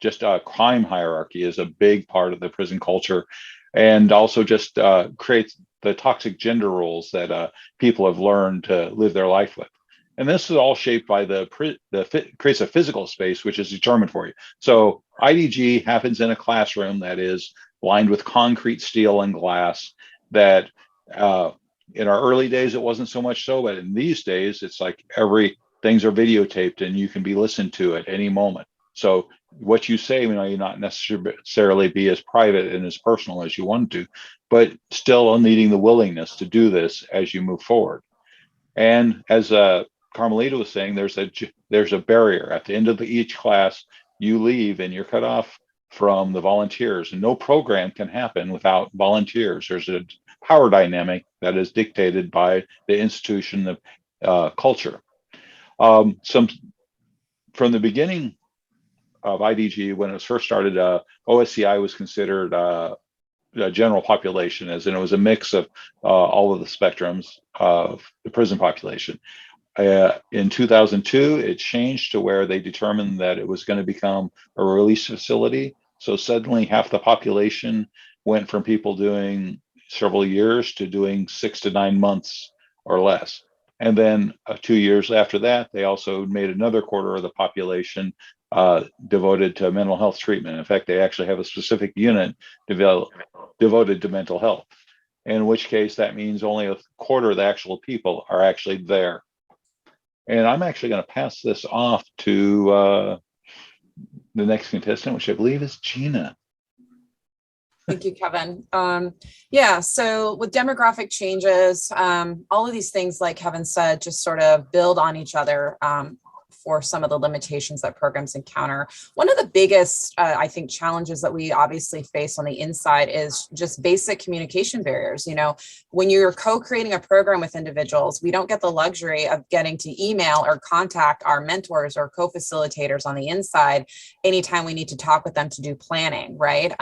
just crime hierarchy is a big part of the prison culture, and also just creates the toxic gender roles that people have learned to live their life with. And this is all shaped by creates a physical space which is determined for you. So IDG happens in a classroom that is lined with concrete, steel, and glass. That in our early days it wasn't so much so, but in these days it's like things are videotaped and you can be listened to at any moment. So what you say may not necessarily be as private and as personal as you want to, but still needing the willingness to do this as you move forward. And as Carmelita was saying, there's a barrier at the end of each class. You leave and you're cut off from the volunteers, and no program can happen without volunteers. There's a power dynamic that is dictated by the institution, the culture. From the beginning of IDG, when it was first started, OSCI was considered a general population, as in it was a mix of all of the spectrums of the prison population. In 2002, it changed to where they determined that it was going to become a release facility. So suddenly half the population went from people doing several years to doing 6 to 9 months or less. And then 2 years after that, they also made another quarter of the population devoted to mental health treatment. In fact, they actually have a specific unit devoted to mental health, in which case that means only a quarter of the actual people are actually there. And I'm actually going to pass this off to the next contestant, which I believe is Gina. Thank you, Kevin. Yeah, so with demographic changes, all of these things, like Kevin said, just sort of build on each other for some of the limitations that programs encounter. One of the biggest, I think, challenges that we obviously face on the inside is just basic communication barriers. You know, when you're co-creating a program with individuals, we don't get the luxury of getting to email or contact our mentors or co-facilitators on the inside anytime we need to talk with them to do planning, right?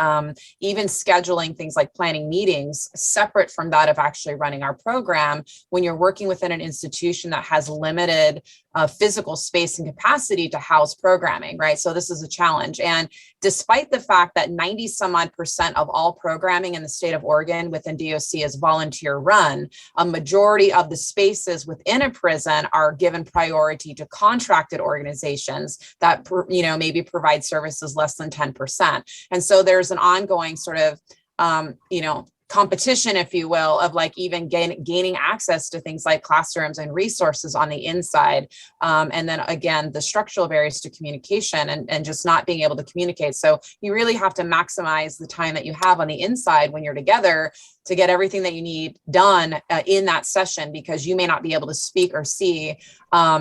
Even scheduling things like planning meetings separate from that of actually running our program. When you're working within an institution that has limited physical space and capacity to house programming, right? So this is a challenge. And despite the fact that 90 some odd % of all programming in the state of Oregon within DOC is volunteer run, a majority of the spaces within a prison are given priority to contracted organizations that, maybe provide services less than 10%. And so there's an ongoing sort of, competition, if you will, of like even gaining access to things like classrooms and resources on the inside. And then again, the structural barriers to communication and just not being able to communicate. So you really have to maximize the time that you have on the inside when you're together to get everything that you need done in that session, because you may not be able to speak or see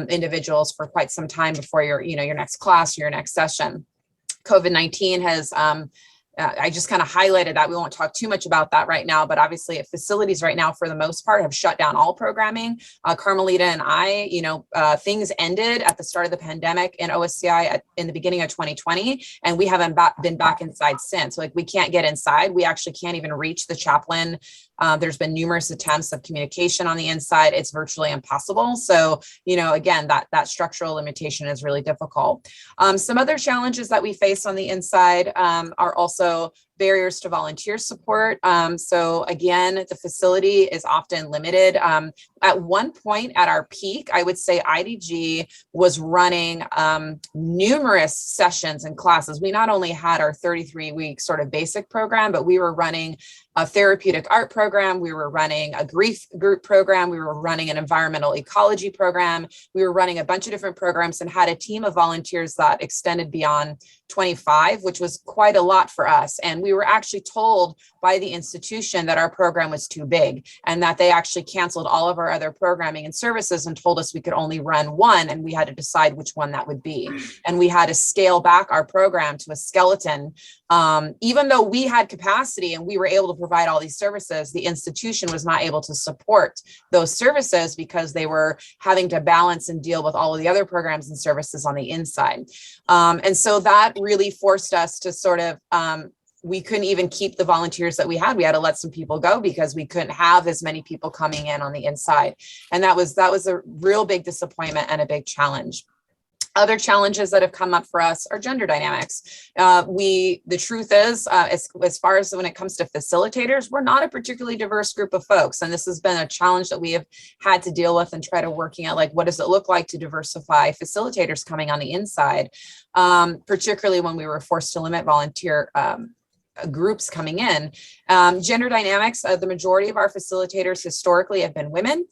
individuals for quite some time before your next class or your next session. COVID-19 has I just kind of highlighted that. We won't talk too much about that right now, but obviously facilities right now, for the most part, have shut down all programming. Carmelita and I, things ended at the start of the pandemic in OSCI in the beginning of 2020, and we haven't been back inside since. Like, we can't get inside. We actually can't even reach the chaplain. There's been numerous attempts of communication on the inside. It's virtually impossible. So, again, that structural limitation is really difficult. Some other challenges that we face on the inside are also barriers to volunteer support. So again, the facility is often limited. At one point at our peak, I would say IDG was running numerous sessions and classes. We not only had our 33-week sort of basic program, but we were running a therapeutic art program. We were running a grief group program. We were running an environmental ecology program. We were running a bunch of different programs and had a team of volunteers that extended beyond 25, which was quite a lot for us. And we were actually told by the institution that our program was too big and that they actually canceled all of our other programming and services and told us we could only run one, and we had to decide which one that would be. And we had to scale back our program to a skeleton. Even though we had capacity and we were able to provide all these services, the institution was not able to support those services because they were having to balance and deal with all of the other programs and services on the inside. And so that really forced us to sort of, we couldn't even keep the volunteers that we had. We had to let some people go because we couldn't have as many people coming in on the inside. And that was a real big disappointment and a big challenge. Other challenges that have come up for us are gender dynamics. The truth is, as far as when it comes to facilitators, we're not a particularly diverse group of folks. And this has been a challenge that we have had to deal with and try to working out, like, what does it look like to diversify facilitators coming on the inside, particularly when we were forced to limit volunteer groups coming in. Gender dynamics, the majority of our facilitators historically have been women.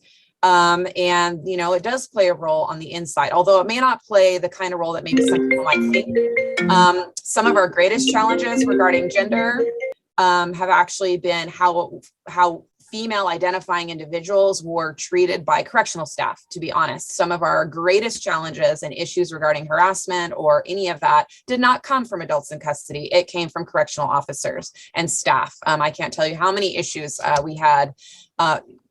And, it does play a role on the inside, although it may not play the kind of role that maybe some people might think. Some of our greatest challenges regarding gender have actually been how female identifying individuals were treated by correctional staff, to be honest. Some of our greatest challenges and issues regarding harassment or any of that did not come from adults in custody. It came from correctional officers and staff. I can't tell you how many issues we had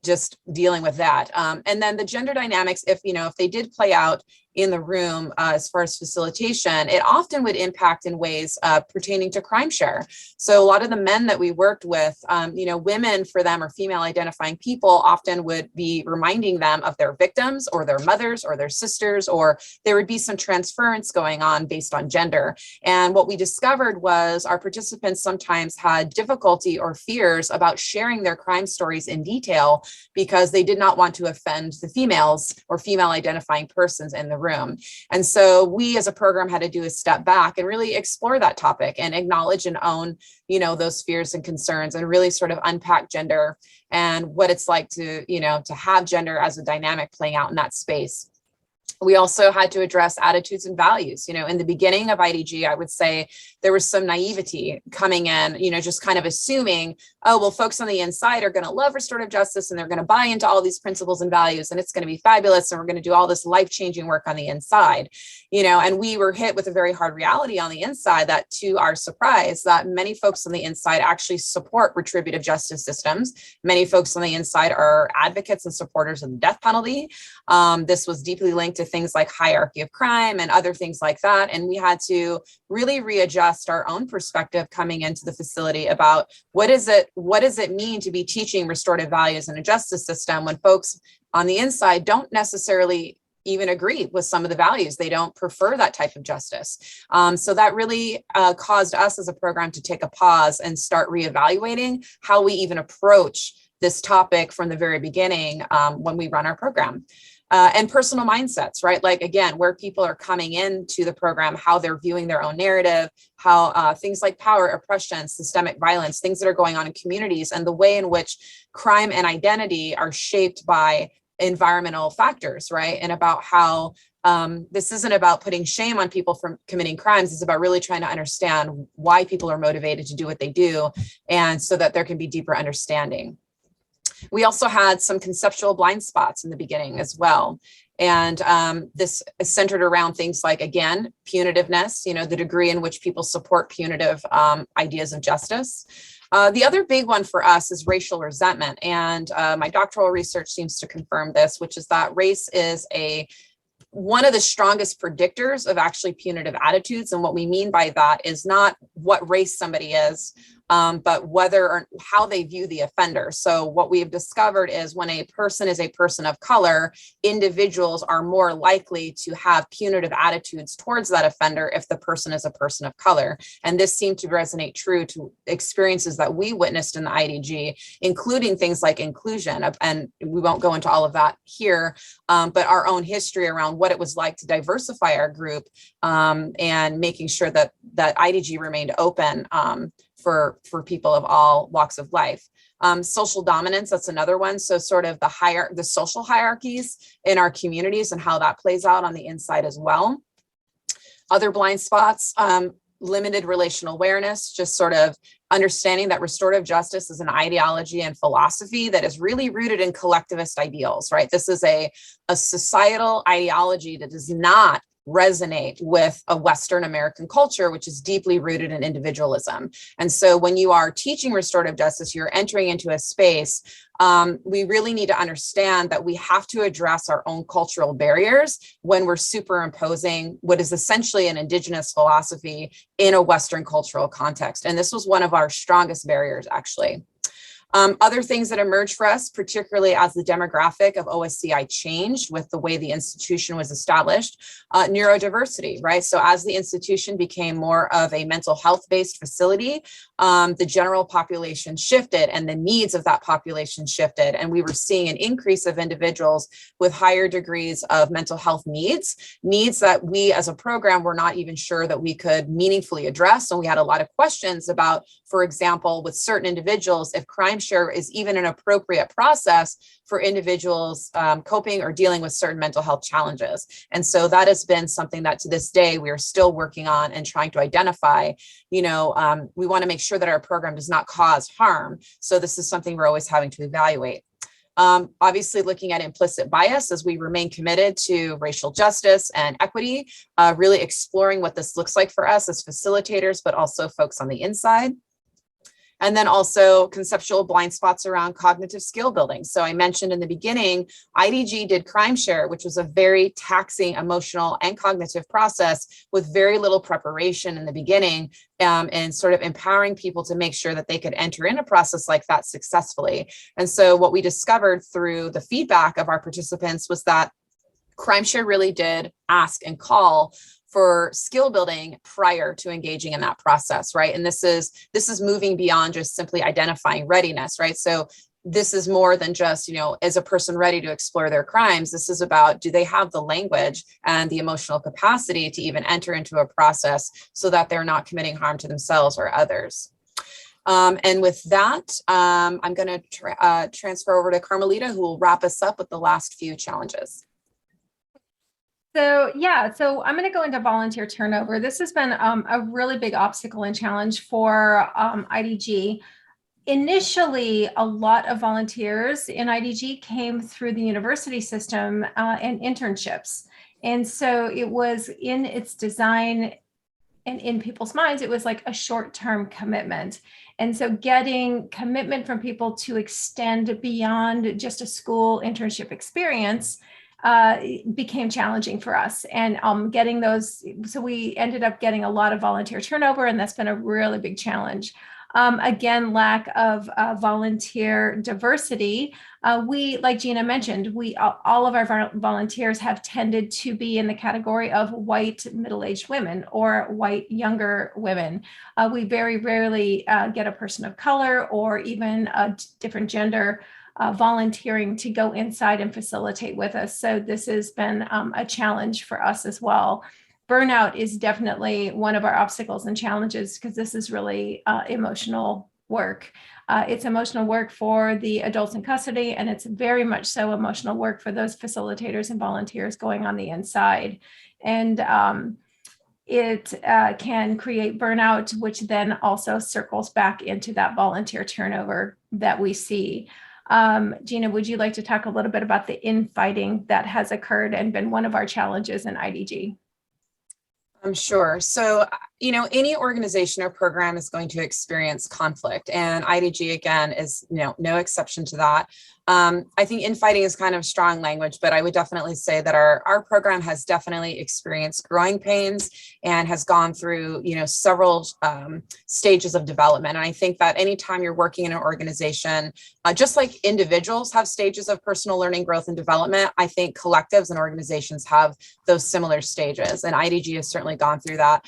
just dealing with that. And then the gender dynamics, if they did play out in the room as far as facilitation, it often would impact in ways pertaining to crime share. So a lot of the men that we worked with, women for them or female identifying people often would be reminding them of their victims or their mothers or their sisters, or there would be some transference going on based on gender. And what we discovered was our participants sometimes had difficulty or fears about sharing their crime stories in detail because they did not want to offend the females or female identifying persons in the room. And so we as a program had to do a step back and really explore that topic and acknowledge and own, those fears and concerns, and really sort of unpack gender and what it's like to have gender as a dynamic playing out in that space. We also had to address attitudes and values. In the beginning of IDG, I would say there was some naivety coming in, just kind of assuming, oh, well, folks on the inside are going to love restorative justice and they're going to buy into all these principles and values and it's going to be fabulous and we're going to do all this life-changing work on the inside, and we were hit with a very hard reality on the inside that, to our surprise, that many folks on the inside actually support retributive justice systems. Many folks on the inside are advocates and supporters of the death penalty. This was deeply linked to things like hierarchy of crime and other things like that. And we had to really readjust our own perspective coming into the facility about what does it mean to be teaching restorative values in a justice system when folks on the inside don't necessarily even agree with some of the values. They don't prefer that type of justice. So that really caused us as a program to take a pause and start reevaluating how we even approach this topic from the very beginning when we run our program. And personal mindsets, right? Like, again, where people are coming into the program, how they're viewing their own narrative, how things like power, oppression, systemic violence, things that are going on in communities, and the way in which crime and identity are shaped by environmental factors, right? And about how this isn't about putting shame on people for committing crimes. It's about really trying to understand why people are motivated to do what they do, and so that there can be deeper understanding. We also had some conceptual blind spots in the beginning as well. And this is centered around things like, again, punitiveness, the degree in which people support punitive ideas of justice. The other big one for us is racial resentment. And my doctoral research seems to confirm this, which is that race is one of the strongest predictors of actually punitive attitudes. And what we mean by that is not what race somebody is, but whether or how they view the offender. So what we have discovered is when a person is a person of color, individuals are more likely to have punitive attitudes towards that offender if the person is a person of color. And this seemed to resonate true to experiences that we witnessed in the IDG, including things like inclusion. And we won't go into all of that here, but our own history around what it was like to diversify our group and making sure that IDG remained open for people of all walks of life. Social dominance, that's another one. So sort of the social hierarchies in our communities and how that plays out on the inside as well. Other blind spots, limited relational awareness, just sort of understanding that restorative justice is an ideology and philosophy that is really rooted in collectivist ideals, right? This is a societal ideology that does not resonate with a Western American culture, which is deeply rooted in individualism. And so when you are teaching restorative justice, you're entering into a space, we really need to understand that we have to address our own cultural barriers when we're superimposing what is essentially an indigenous philosophy in a Western cultural context. And this was one of our strongest barriers, actually. Other things that emerged for us, particularly as the demographic of OSCI changed with the way the institution was established, neurodiversity, right? So as the institution became more of a mental health-based facility, the general population shifted and the needs of that population shifted. And we were seeing an increase of individuals with higher degrees of mental health needs that we as a program were not even sure that we could meaningfully address. And we had a lot of questions about, for example, with certain individuals, if crime share is even an appropriate process for individuals coping or dealing with certain mental health challenges. And so that has been something that to this day, we are still working on and trying to identify. We want to make sure that our program does not cause harm. So this is something we're always having to evaluate. Obviously looking at implicit bias as we remain committed to racial justice and equity, really exploring what this looks like for us as facilitators, but also folks on the inside. And then also conceptual blind spots around cognitive skill building. So I mentioned in the beginning, IDG did Crime Share, which was a very taxing emotional and cognitive process with very little preparation in the beginning, and sort of empowering people to make sure that they could enter in a process like that successfully. And so what we discovered through the feedback of our participants was that Crime Share really did ask and call for skill building prior to engaging in that process, right? And this is moving beyond just simply identifying readiness, right? So this is more than just, is a person ready to explore their crimes? This is about, do they have the language and the emotional capacity to even enter into a process so that they're not committing harm to themselves or others? And with that, I'm going to transfer over to Carmelita, who will wrap us up with the last few challenges. So I'm going to go into volunteer turnover. This has been a really big obstacle and challenge for IDG. Initially, a lot of volunteers in IDG came through the university system and internships. And so it was in its design and in people's minds, it was like a short-term commitment. And so getting commitment from people to extend beyond just a school internship experience became challenging for us, and getting those. So we ended up getting a lot of volunteer turnover, and that's been a really big challenge. Again, lack of volunteer diversity. We, like Gina mentioned, all of our volunteers have tended to be in the category of white middle-aged women or white younger women. We very rarely get a person of color or even a different gender volunteering to go inside and facilitate with us. So this has been a challenge for us as well. Burnout is definitely one of our obstacles and challenges because this is really emotional work. It's emotional work for the adults in custody, and it's very much so emotional work for those facilitators and volunteers going on the inside. And it can create burnout, which then also circles back into that volunteer turnover that we see. Gina, would you like to talk a little bit about the infighting that has occurred and been one of our challenges in IDG? I'm sure. So, any organization or program is going to experience conflict, and IDG again is, no exception to that. I think infighting is kind of strong language, but I would definitely say that our program has definitely experienced growing pains and has gone through, several stages of development. And I think that anytime you're working in an organization, just like individuals have stages of personal learning, growth, and development, I think collectives and organizations have those similar stages. And IDG has certainly gone through that.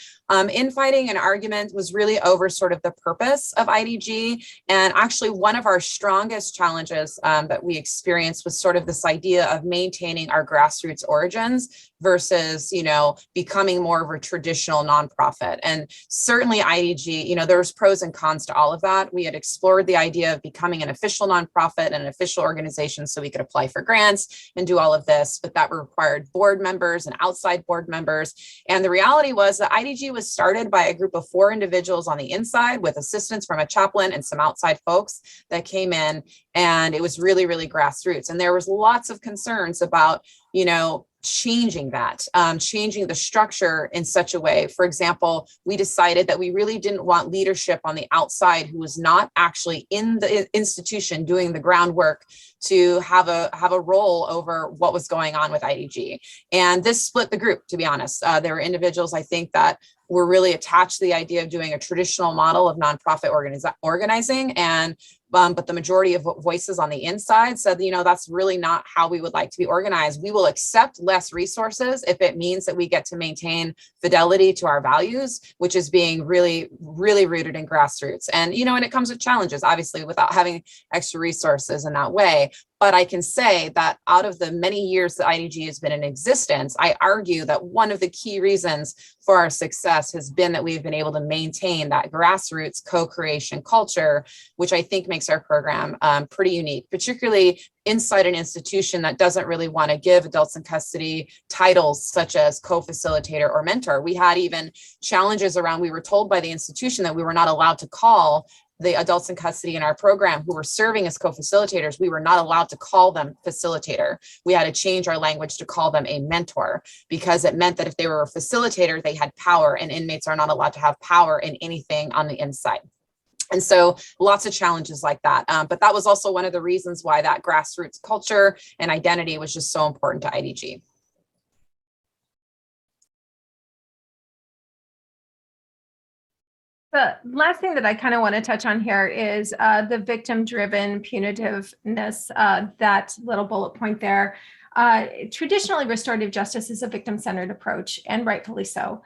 Infighting and argument was really over sort of the purpose of IDG. And actually one of our strongest challenges that we experienced was sort of this idea of maintaining our grassroots origins versus, becoming more of a traditional nonprofit. And certainly IDG, there's pros and cons to all of that. We had explored the idea of becoming an official nonprofit and an official organization so we could apply for grants and do all of this, but that required board members and outside board members. And the reality was that IDG was started by a group of 4 individuals on the inside with assistance from a chaplain and some outside folks that came in, and it was really, really grassroots. And there was lots of concerns about, changing that, changing the structure in such a way. For example, we decided that we really didn't want leadership on the outside who was not actually in the institution doing the groundwork to have a role over what was going on with IDG. And this split the group, to be honest. There were individuals, I think, that were really attached to the idea of doing a traditional model of nonprofit organizing, and but the majority of voices on the inside said, that's really not how we would like to be organized. We will accept less resources if it means that we get to maintain fidelity to our values, which is being really, really rooted in grassroots. And, and it comes with challenges, obviously, without having extra resources in that way. But I can say that out of the many years that IDG has been in existence, I argue that one of the key reasons for our success has been that we've been able to maintain that grassroots co-creation culture, which I think makes our program pretty unique, particularly inside an institution that doesn't really want to give adults in custody titles such as co-facilitator or mentor. We had even challenges around, we were told by the institution that we were not allowed to call the adults in custody in our program who were serving as co-facilitators, we were not allowed to call them facilitator. We had to change our language to call them a mentor, because it meant that if they were a facilitator, they had power, and inmates are not allowed to have power in anything on the inside. And so lots of challenges like that. But that was also one of the reasons why that grassroots culture and identity was just so important to IDG. The last thing that I kind of want to touch on here is the victim-driven punitiveness, that little bullet point there. Traditionally, restorative justice is a victim-centered approach, and rightfully so.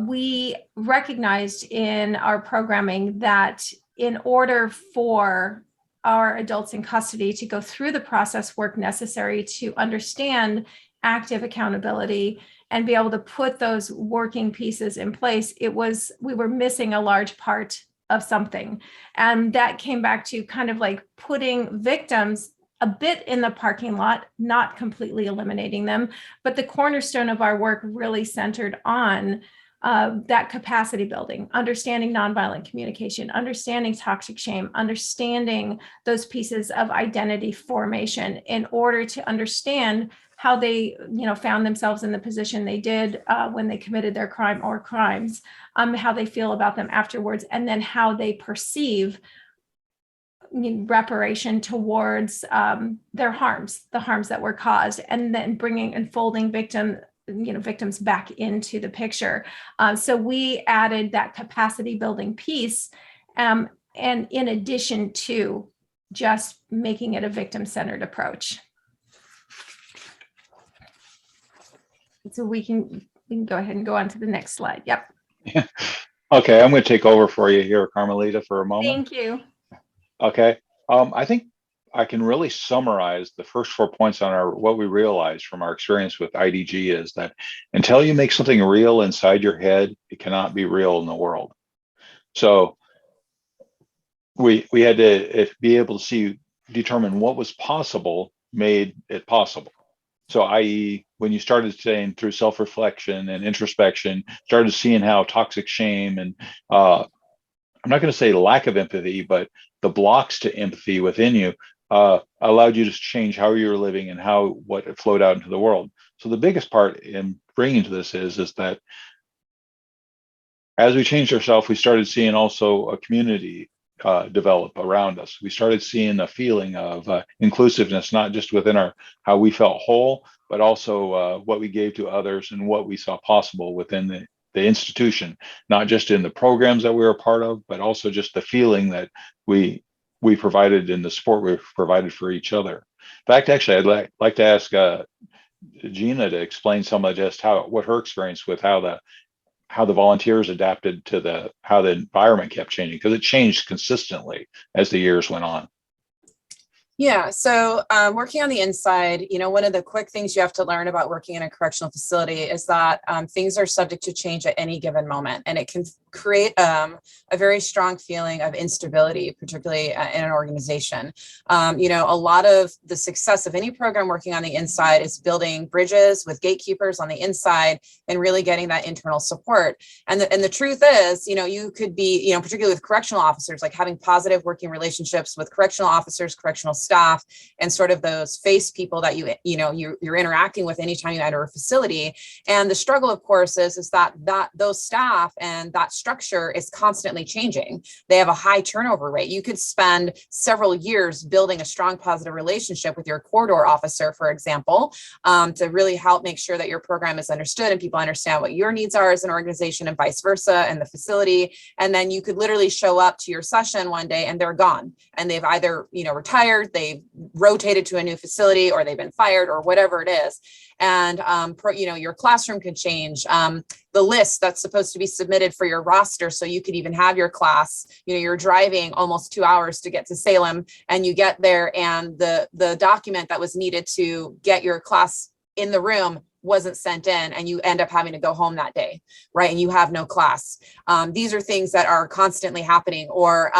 We recognized in our programming that in order for our adults in custody to go through the process work necessary to understand active accountability and be able to put those working pieces in place, we were missing a large part of something. And that came back to kind of like putting victims a bit in the parking lot, not completely eliminating them, but the cornerstone of our work really centered on that capacity building, understanding nonviolent communication, understanding toxic shame, understanding those pieces of identity formation in order to understand how they, found themselves in the position they did when they committed their crime or crimes, how they feel about them afterwards, and then how they perceive reparation towards their harms, the harms that were caused, and then bringing and folding victims back into the picture. So we added that capacity building piece and in addition to just making it a victim-centered approach. So we can go ahead and go on to the next slide. Yep. Yeah. Okay, I'm going to take over for you here, Carmelita, for a moment. Thank you. Okay. I think I can really summarize the first 4 points on what we realized from our experience with IDG is that until you make something real inside your head, it cannot be real in the world. So we had to be able to determine what was possible made it possible. So i.e., when you started saying through self-reflection and introspection, started seeing how toxic shame and I'm not going to say lack of empathy, but the blocks to empathy within you allowed you to change how you're living and what it flowed out into the world. So the biggest part in bringing to this is that as we changed ourselves, we started seeing also a community develop around us. We started seeing a feeling of inclusiveness, not just within how we felt whole, but also what we gave to others and what we saw possible within the institution, not just in the programs that we were a part of, but also just the feeling that we provided in the support we provided for each other. In fact, actually, I'd like to ask Gina to explain some of just what her experience with how the volunteers adapted to how the environment kept changing, because it changed consistently as the years went on. Yeah, so working on the inside, one of the quick things you have to learn about working in a correctional facility is that things are subject to change at any given moment, and it can create a very strong feeling of instability, particularly in an organization. A lot of the success of any program working on the inside is building bridges with gatekeepers on the inside and really getting that internal support. And the truth is, you could be, particularly with correctional officers, like having positive working relationships with correctional officers, correctional staff, and sort of those face people that you're interacting with anytime you enter a facility. And the struggle, of course, is that those staff and that structure is constantly changing. They have a high turnover rate. You could spend several years building a strong positive relationship with your corridor officer, for example, to really help make sure that your program is understood and people understand what your needs are as an organization and vice versa in the facility. And then you could literally show up to your session one day and they're gone, and they've either retired, they've rotated to a new facility, or they've been fired, or whatever it is. And your classroom could change. The list that's supposed to be submitted for your roster so you could even have your class, you're driving almost 2 hours to get to Salem, and you get there and the document that was needed to get your class in the room wasn't sent in, and you end up having to go home that day, right? And you have no class. These are things that are constantly happening. Or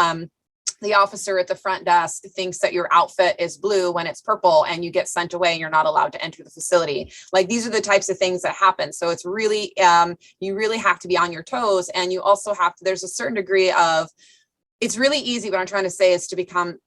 the officer at the front desk thinks that your outfit is blue when it's purple, and you get sent away and you're not allowed to enter the facility. Like, these are the types of things that happen. So it's really, you really have to be on your toes. And you also have to, there's a certain degree of, it's really easy, what I'm trying to say is to become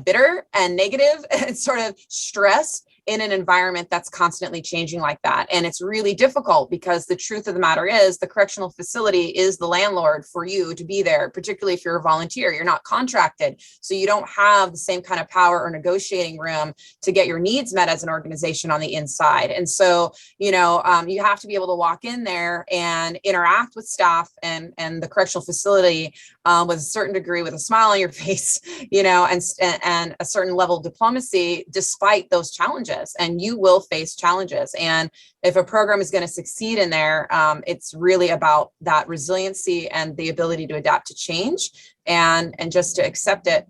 bitter and negative and sort of stressed in an environment that's constantly changing like that. And it's really difficult, because the truth of the matter is the correctional facility is the landlord for you to be there, particularly if you're a volunteer. You're not contracted, so you don't have the same kind of power or negotiating room to get your needs met as an organization on the inside. And so, you have to be able to walk in there and interact with staff and the correctional facility with a certain degree, with a smile on your face, and a certain level of diplomacy despite those challenges. And you will face challenges. And if a program is going to succeed in there, it's really about that resiliency and the ability to adapt to change and just to accept it,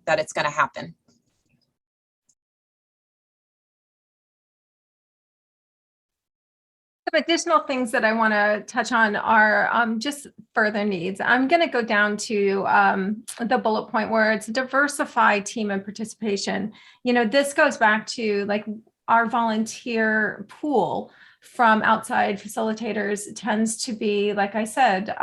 that it's going to happen. Some additional things that I want to touch on are just further needs. I'm going to go down to the bullet point where it's diversify team and participation. This goes back to like our volunteer pool from outside facilitators tends to be, like I said,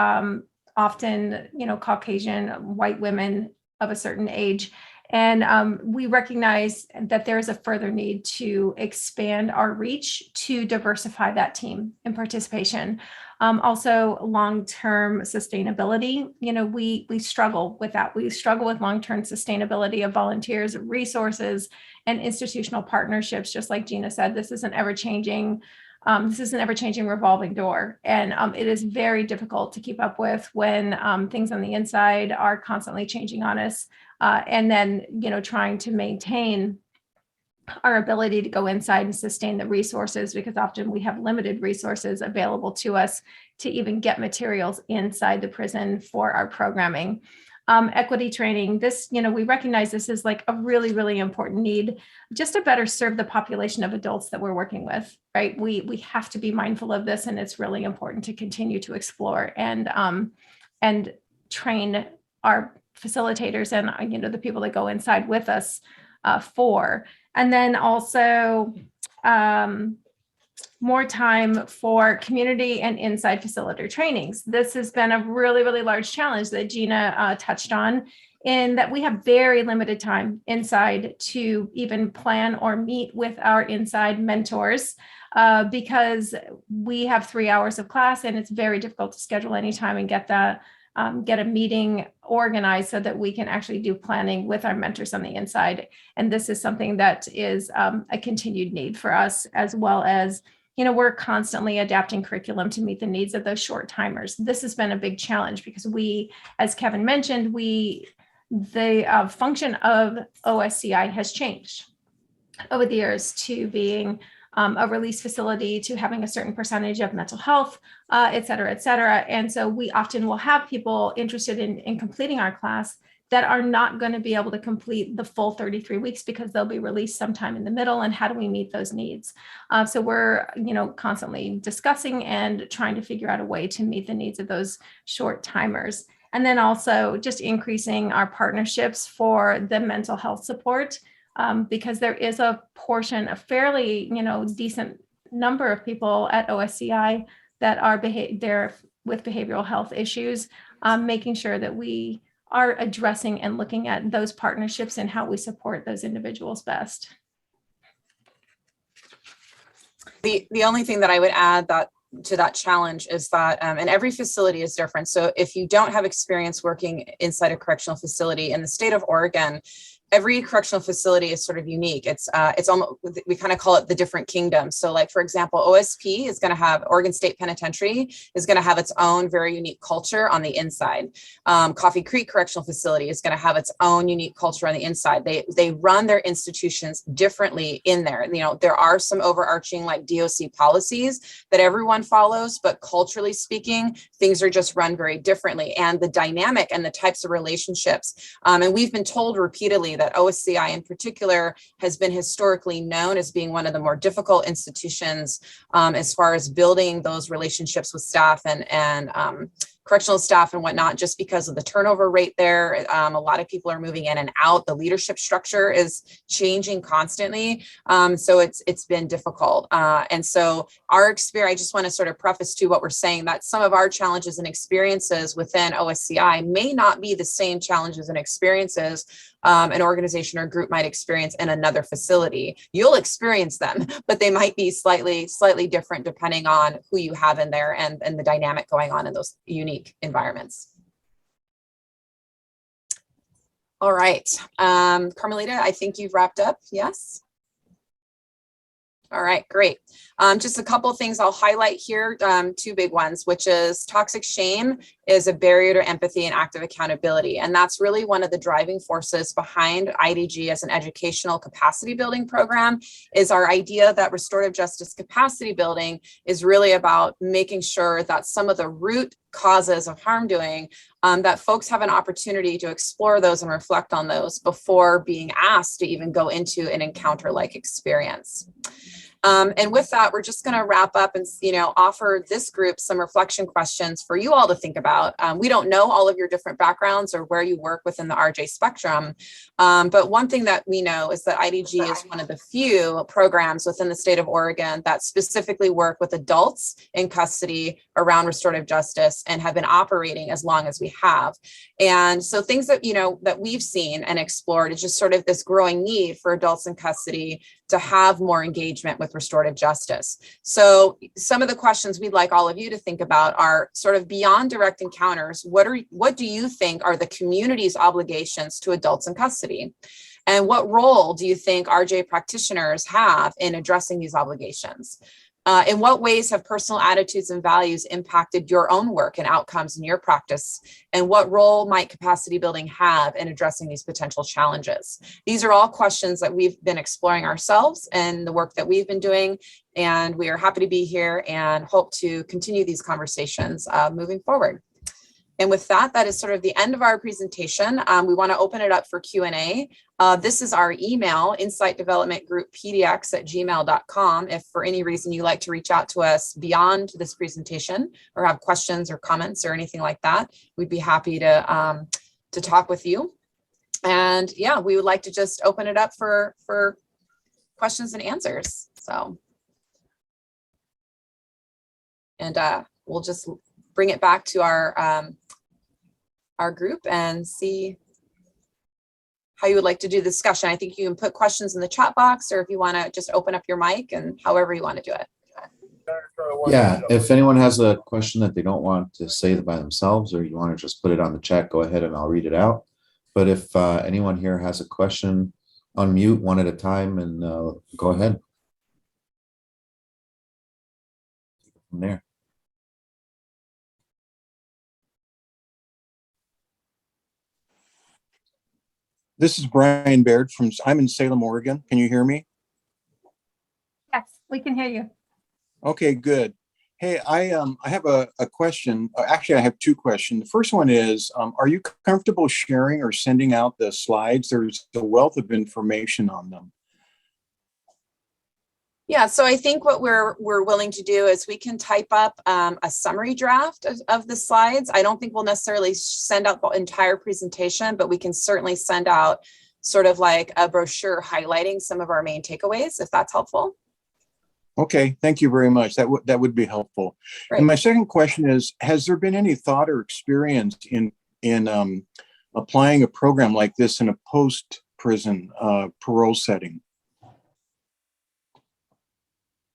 often, Caucasian white women of a certain age. And we recognize that there is a further need to expand our reach to diversify that team and participation. Also, long-term sustainability. We struggle with that. We struggle with long-term sustainability of volunteers, resources, and institutional partnerships. Just like Gina said, this is an ever-changing This is an ever-changing revolving door, and it is very difficult to keep up with when things on the inside are constantly changing on us, and then trying to maintain our ability to go inside and sustain the resources, because often we have limited resources available to us to even get materials inside the prison for our programming. Equity training, this, we recognize this is like a really, really important need just to better serve the population of adults that we're working with, right? We have to be mindful of this, and it's really important to continue to explore and train our facilitators and, the people that go inside with us for. And then also more time for community and inside facilitator trainings. This has been a really, really large challenge that Gina touched on, in that we have very limited time inside to even plan or meet with our inside mentors, because we have 3 hours of class, and it's very difficult to schedule any time and get a meeting organized so that we can actually do planning with our mentors on the inside. And this is something that is a continued need for us, as well as, we're constantly adapting curriculum to meet the needs of those short timers. This has been a big challenge because we, as Kevin mentioned, the function of OSCI has changed over the years to being a release facility, to having a certain percentage of mental health, et cetera, et cetera. And so we often will have people interested in completing our class that are not going to be able to complete the full 33 weeks because they'll be released sometime in the middle. And how do we meet those needs? So we're, constantly discussing and trying to figure out a way to meet the needs of those short timers. And then also just increasing our partnerships for the mental health support, because there is a portion, a fairly, decent number of people at OSCI that are there with behavioral health issues, making sure that we are addressing and looking at those partnerships and how we support those individuals best. The only thing that I would add to that challenge is that, and every facility is different. So if you don't have experience working inside a correctional facility in the state of Oregon, every correctional facility is sort of unique. It's almost, we kind of call it the different kingdoms. So like, for example, OSP is going to have, Oregon State Penitentiary is going to have its own very unique culture on the inside. Coffee Creek Correctional Facility is going to have its own unique culture on the inside. They run their institutions differently in there. There are some overarching like DOC policies that everyone follows, but culturally speaking, things are just run very differently. And the dynamic and the types of relationships, and we've been told repeatedly that OSCI in particular has been historically known as being one of the more difficult institutions as far as building those relationships with staff and correctional staff and whatnot, just because of the turnover rate there. A lot of people are moving in and out. The leadership structure is changing constantly. So it's been difficult. And so our experience, I just want to sort of preface to what we're saying, that some of our challenges and experiences within OSCI may not be the same challenges and experiences an organization or group might experience in another facility. You'll experience them, but they might be slightly different depending on who you have in there and the dynamic going on in those unique environments. All right, Carmelita, I think you've wrapped up, yes? All right, great. Just a couple of things I'll highlight here, two big ones, which is toxic shame is a barrier to empathy and active accountability. And that's really one of the driving forces behind IDG as an educational capacity building program, is our idea that restorative justice capacity building is really about making sure that some of the root causes of harm doing, that folks have an opportunity to explore those and reflect on those before being asked to even go into an encounter-like experience. And with that, we're just going to wrap up and, offer this group some reflection questions for you all to think about. We don't know all of your different backgrounds or where you work within the RJ spectrum. But one thing that we know is that IDG is one of the few programs within the state of Oregon that specifically work with adults in custody around restorative justice and have been operating as long as we have. And so things that, that we've seen and explored is just sort of this growing need for adults in custody to have more engagement with restorative justice. So some of the questions we'd like all of you to think about are sort of beyond direct encounters. What do you think are the community's obligations to adults in custody? And what role do you think RJ practitioners have in addressing these obligations? In what ways have personal attitudes and values impacted your own work and outcomes in your practice? And what role might capacity building have in addressing these potential challenges? These are all questions that we've been exploring ourselves and the work that we've been doing. And we are happy to be here and hope to continue these conversations moving forward. And with that, that is sort of the end of our presentation. We want to open it up for Q&A. This is our email, insightdevelopmentgrouppdx@gmail.com. If for any reason you like to reach out to us beyond this presentation or have questions or comments or anything like that, we'd be happy to talk with you. And yeah, we would like to just open it up for questions and answers. So, and we'll just bring it back to our group and see how you would like to do the discussion. I think you can put questions in the chat box, or if you want to just open up your mic, and however you want to do it. Yeah, if anyone has a question that they don't want to say by themselves, or you want to just put it on the chat, go ahead and I'll read it out. But if anyone here has a question, unmute one at a time and go ahead. From there. This is Brian Baird I'm in Salem, Oregon. Can you hear me? Yes, we can hear you. Okay, good. Hey, I have a question. Actually, I have two questions. The first one is, are you comfortable sharing or sending out the slides? There's a wealth of information on them. Yeah, so I think what we're willing to do is we can type up a summary draft of the slides. I don't think we'll necessarily send out the entire presentation, but we can certainly send out sort of like a brochure highlighting some of our main takeaways, if that's helpful. Okay, thank you very much. That would be helpful. Right. And my second question is, has there been any thought or experience in applying a program like this in a post-prison parole setting?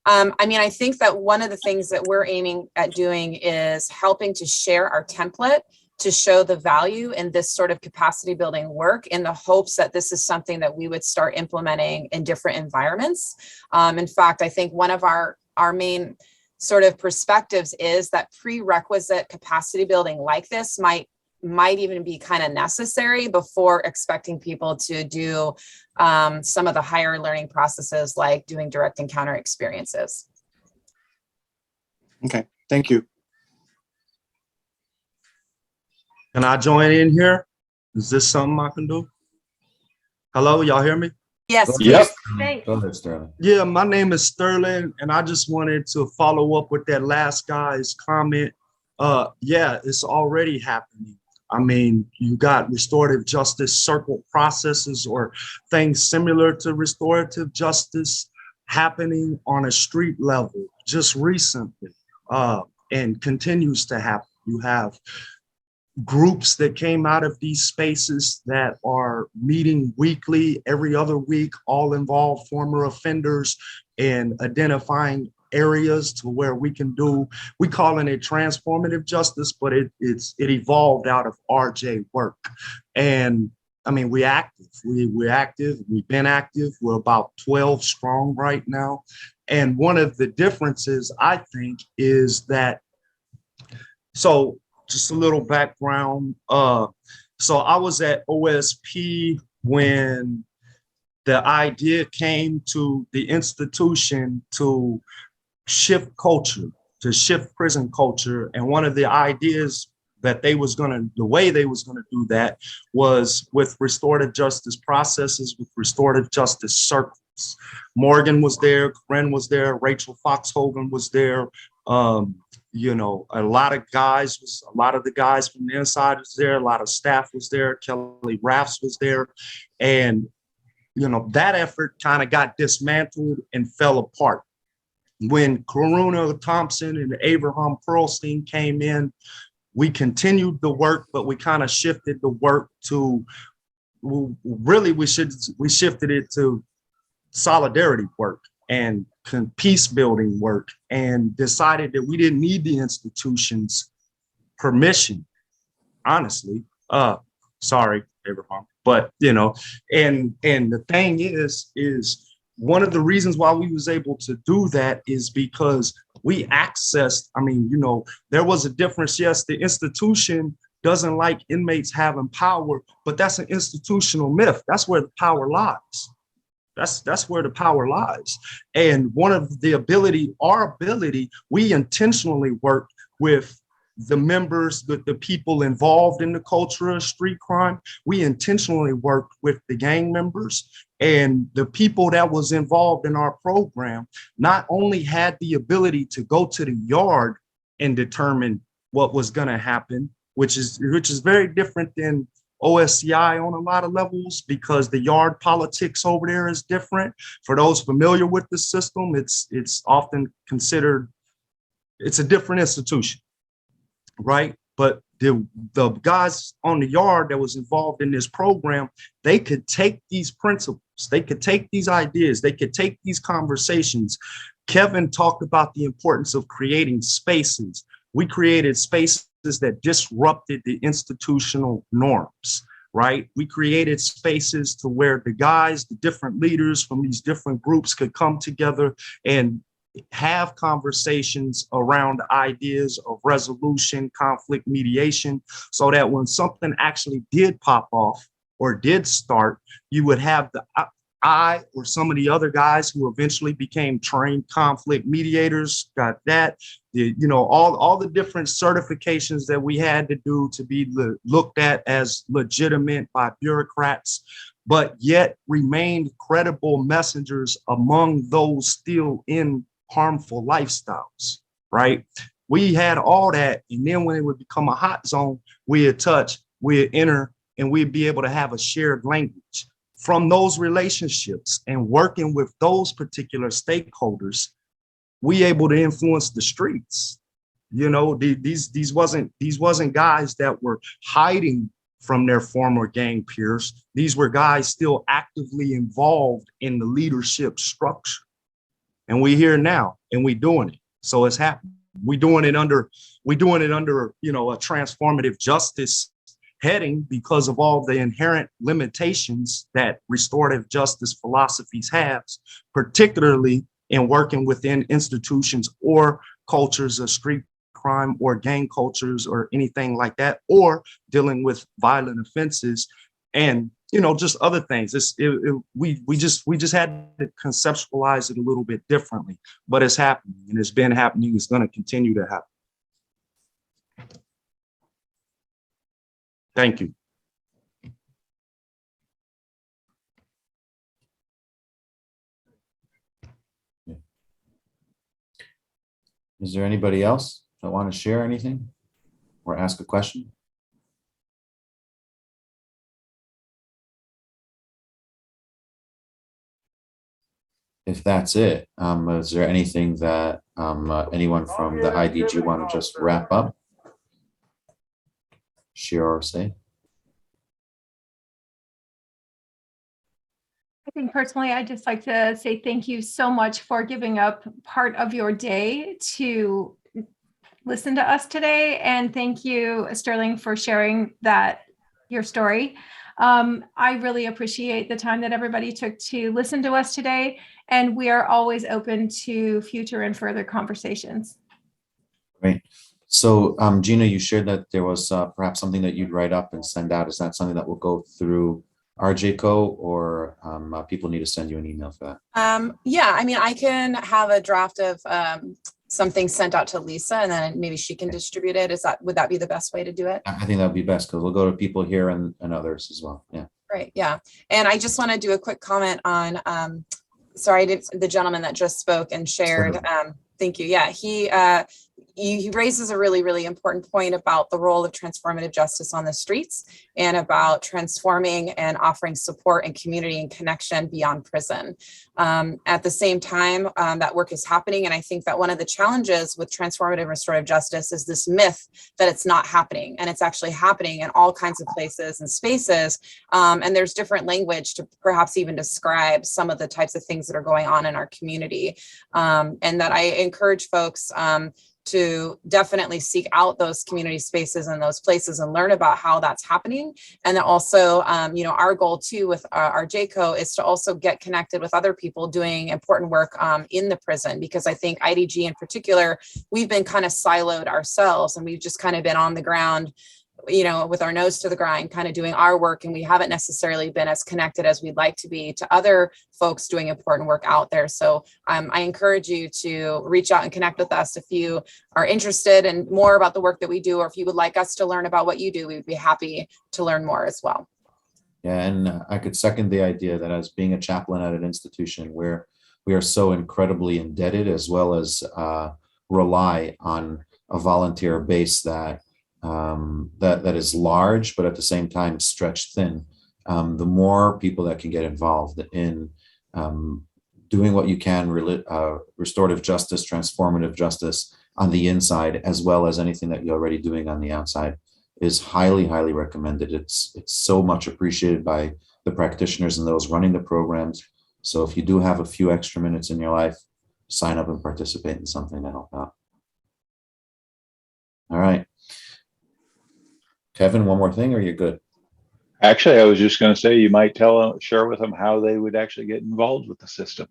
I mean, I think that one of the things that we're aiming at doing is helping to share our template to show the value in this sort of capacity building work, in the hopes that this is something that we would start implementing in different environments. In fact, I think one of our main sort of perspectives is that prerequisite capacity building like this might even be kind of necessary before expecting people to do some of the higher learning processes like doing direct encounter experiences. Okay, thank you. Can I join in here? Is this something I can do? Hello, y'all hear me? Yes. Yep. Thanks. Go ahead, Sterling. Yeah, my name is Sterling, and I just wanted to follow up with that last guy's comment. Yeah, it's already happening. I mean, you got restorative justice circle processes or things similar to restorative justice happening on a street level just recently, and continues to happen. You have groups that came out of these spaces that are meeting weekly, every other week, all involve former offenders and identifying areas to where we can do, we calling it transformative justice, but it evolved out of RJ work. And I mean, we're active, we've been active. We're about 12 strong right now. And one of the differences, I think, is that, so just a little background. So I was at OSP when the idea came to the institution to shift culture, to shift prison culture. And one of the ideas that the way they was gonna do that was with restorative justice processes, with restorative justice circles. Morgan was there, Corinne was there, Rachel Foxhoven was there. You know, a lot of the guys from the inside was there, a lot of staff was there, Kelly Raffs was there. And, you know, that effort kind of got dismantled and fell apart. When Karuna Thompson and Abraham Pearlstein came in, we continued the work, but we kind of shifted the work to, really we shifted it to solidarity work and peace building work, and decided that we didn't need the institution's permission, honestly. Sorry, Abraham, but you know, and the thing is one of the reasons why we was able to do that is because we accessed, I mean, you know, there was a difference. Yes, the institution doesn't like inmates having power, but that's an institutional myth. That's where the power lies. That's where the power lies. And one of our ability, we intentionally worked with the members, the people involved in the culture of street crime. We intentionally worked with the gang members, and the people that was involved in our program not only had the ability to go to the yard and determine what was going to happen, which is very different than OSCI on a lot of levels, because the yard politics over there is different. For those familiar with the system, it's often considered, it's a different institution, right? But the guys on the yard that was involved in this program, they could take these principles, they could take these ideas, they could take these conversations. Kevin talked about the importance of creating spaces. We created spaces that disrupted the institutional norms, right? We created spaces to where the guys, the different leaders from these different groups could come together and have conversations around ideas of resolution, conflict mediation, so that when something actually did pop off or did start, you would have I or some of the other guys who eventually became trained conflict mediators got that. All the different certifications that we had to do to be looked at as legitimate by bureaucrats, but yet remained credible messengers among those still in harmful lifestyles, right? We had all that, and then when it would become a hot zone, we'd touch, we'd enter, and we'd be able to have a shared language. From those relationships and working with those particular stakeholders, we able to influence the streets. You know, these wasn't guys that were hiding from their former gang peers. These were guys still actively involved in the leadership structure. And we here now, and we doing it. So it's happening. We doing it under, a transformative justice heading, because of all the inherent limitations that restorative justice philosophies have, particularly in working within institutions or cultures of street crime or gang cultures or anything like that, or dealing with violent offenses and just other things. We just had to conceptualize it a little bit differently, but it's happening, and it's been happening. It's going to continue to happen. Thank you. Is there anybody else that want to share anything or ask a question? If that's it, is there anything that anyone from the IDG want to just wrap up, share or say? I think personally, I'd just like to say thank you so much for giving up part of your day to listen to us today. And thank you, Sterling, for sharing your story. I really appreciate the time that everybody took to listen to us today. And we are always open to future and further conversations. Great. So Gina, you shared that there was perhaps something that you'd write up and send out. Is that something that will go through RJCO, or people need to send you an email for that? Yeah, I mean, I can have a draft of something sent out to Lisa, and then maybe she can distribute it. Would that be the best way to do it? I think that would be best, because we'll go to people here and others as well. Yeah. Right. Yeah. And I just want to do a quick comment on, the gentleman that just spoke and shared. Thank you. Yeah, he raises a really, really important point about the role of transformative justice on the streets, and about transforming and offering support and community and connection beyond prison. At the same time, that work is happening. And I think that one of the challenges with transformative restorative justice is this myth that it's not happening, and it's actually happening in all kinds of places and spaces. And there's different language to perhaps even describe some of the types of things that are going on in our community. And that I encourage folks, to definitely seek out those community spaces and those places and learn about how that's happening. And then also, our goal too with our JCO is to also get connected with other people doing important work in the prison, because I think IDG in particular, we've been kind of siloed ourselves, and we've just kind of been on the ground, with our nose to the grind, kind of doing our work. And we haven't necessarily been as connected as we'd like to be to other folks doing important work out there. So I encourage you to reach out and connect with us if you are interested in more about the work that we do, or if you would like us to learn about what you do, we'd be happy to learn more as well. Yeah, and I could second the idea that as being a chaplain at an institution where we are so incredibly indebted, as well as rely on a volunteer base that is large, but at the same time stretched thin. The more people that can get involved in doing what you can, restorative justice, transformative justice on the inside, as well as anything that you're already doing on the outside, is highly, highly recommended. It's so much appreciated by the practitioners and those running the programs. So if you do have a few extra minutes in your life, sign up and participate in something to help out. All right. Kevin, one more thing, or you're good? Actually, I was just going to say, you might share with them how they would actually get involved with the system,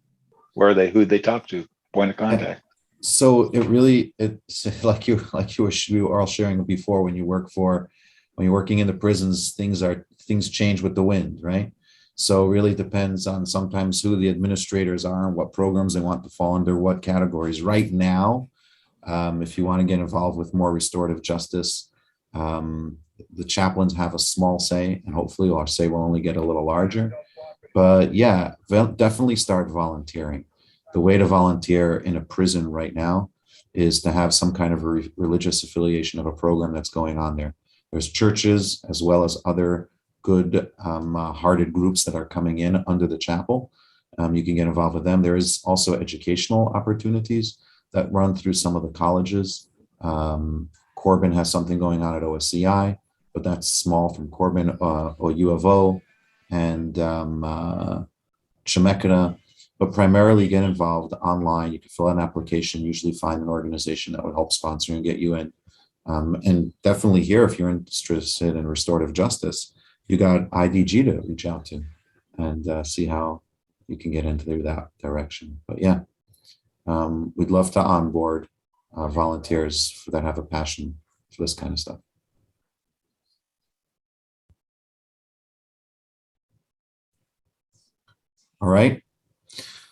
who they talk to, point of contact. So it's like you were all sharing before, when you're working in the prisons, things change with the wind, right? So it really depends on sometimes who the administrators are and what programs they want to fall under what categories. Right now, if you want to get involved with more restorative justice, the chaplains have a small say, and hopefully our say will only get a little larger. But yeah, definitely start volunteering. The way to volunteer in a prison right now is to have some kind of religious affiliation of a program that's going on there. There's churches as well as other good hearted groups that are coming in under the chapel. You can get involved with them. There is also educational opportunities that run through some of the colleges. Corbin has something going on at OSCI, but that's small from Corbin, or U of O, and Chemeketa. But primarily get involved online. You can fill out an application, usually find an organization that would help sponsor and get you in. And definitely here, if you're interested in restorative justice, you got IDG to reach out to and see how you can get into that direction. But yeah, we'd love to onboard volunteers that have a passion for this kind of stuff. All right.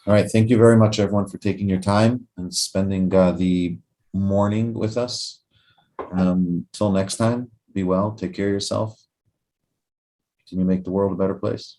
All right. Thank you very much, everyone, for taking your time and spending the morning with us. Till next time, be well, take care of yourself. Continue to make the world a better place.